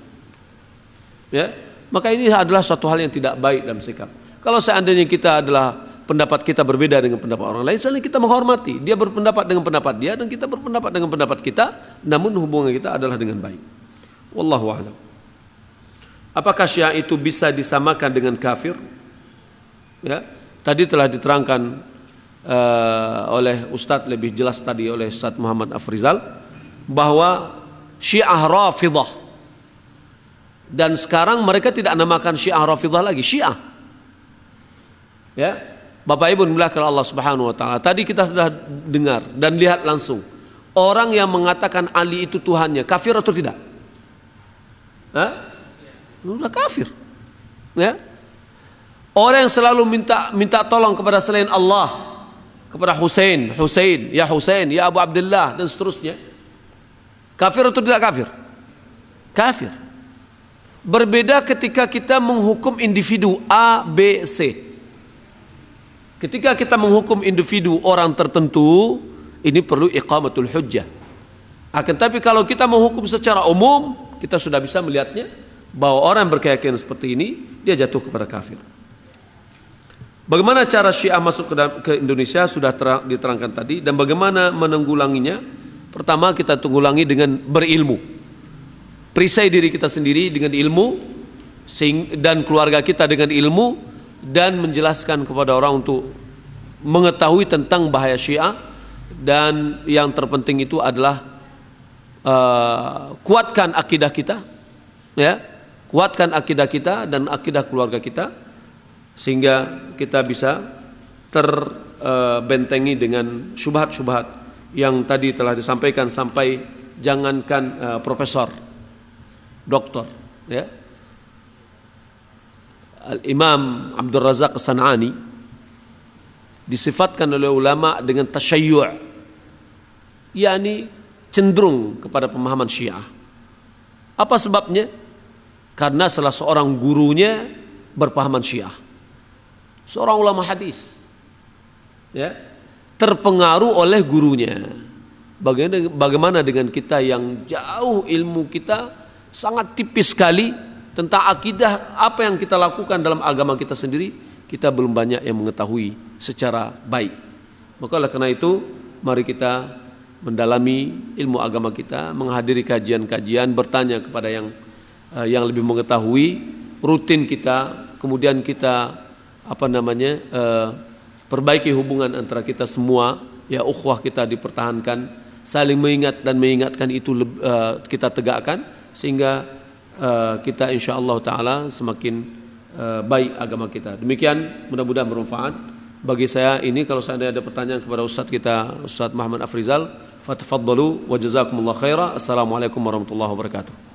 Ya, maka ini adalah suatu hal yang tidak baik dalam sikap. Kalau seandainya kita adalah pendapat kita berbeda dengan pendapat orang lain, saling kita menghormati. Dia berpendapat dengan pendapat dia dan kita berpendapat dengan pendapat kita, namun hubungan kita adalah dengan baik. Wallahu a'lam. Apakah Syiah itu bisa disamakan dengan kafir? Ya, tadi telah diterangkan oleh Ustadz lebih jelas tadi oleh Ustadz Muhammad Afrizal bahwa Syiah Rafidah, dan sekarang mereka tidak namakan Syiah Rafidah lagi, Syiah. Ya, Bapak Ibu dimulakan Allah Subhanahu wa taala. Tadi kita sudah dengar dan lihat langsung orang yang mengatakan Ali itu Tuhannya, kafir atau tidak? Sudah kafir. Ya. Orang yang selalu minta tolong kepada selain Allah, kepada Husain, ya Husain, ya Abu Abdullah dan seterusnya, kafir atau tidak kafir? Kafir. Berbeda ketika kita menghukum individu A, B, C. Ketika kita menghukum individu orang tertentu, ini perlu iqamatul hujjah. Akan tapi kalau kita menghukum secara umum, kita sudah bisa melihatnya bahwa orang yang berkeyakinan seperti ini dia jatuh kepada kafir. Bagaimana cara Syiah masuk ke Indonesia sudah diterangkan tadi, dan bagaimana menanggulanginya Pertama, kita tanggulangi dengan berilmu. Perisai diri kita sendiri dengan ilmu dan keluarga kita dengan ilmu, dan menjelaskan kepada orang untuk mengetahui tentang bahaya Syiah. Dan yang terpenting itu adalah kuatkan akidah kita, ya, kuatkan akidah kita dan akidah keluarga kita, sehingga kita bisa terbentengi dengan syubhat-syubhat yang tadi telah disampaikan, sampai jangankan profesor, doktor, ya. Al-Imam Abdul Razak As-San'ani disifatkan oleh ulama dengan tasyayyu', yakni cenderung kepada pemahaman Syiah. Apa sebabnya? Karena salah seorang gurunya berpahaman Syiah, seorang ulama hadis, ya, terpengaruh oleh gurunya. Bagaimana dengan kita yang jauh ilmu kita sangat tipis sekali tentang akidah, apa yang kita lakukan dalam agama kita sendiri, kita belum banyak yang mengetahui secara baik. Maka oleh karena itu, mari kita mendalami ilmu agama kita, menghadiri kajian-kajian, bertanya kepada yang lebih mengetahui, rutin kita, kemudian kita perbaiki hubungan antara kita semua, ya, ukhuwah kita dipertahankan, saling mengingat dan mengingatkan itu kita tegakkan, sehingga kita insyaallah taala semakin baik agama kita. Demikian, mudah-mudahan bermanfaat bagi saya ini. Kalau seandainya ada pertanyaan kepada Ustaz kita, Ustaz Muhammad Afrizal, fatafaddalu wa jazakumullah khaira. Assalamualaikum warahmatullahi wabarakatuh.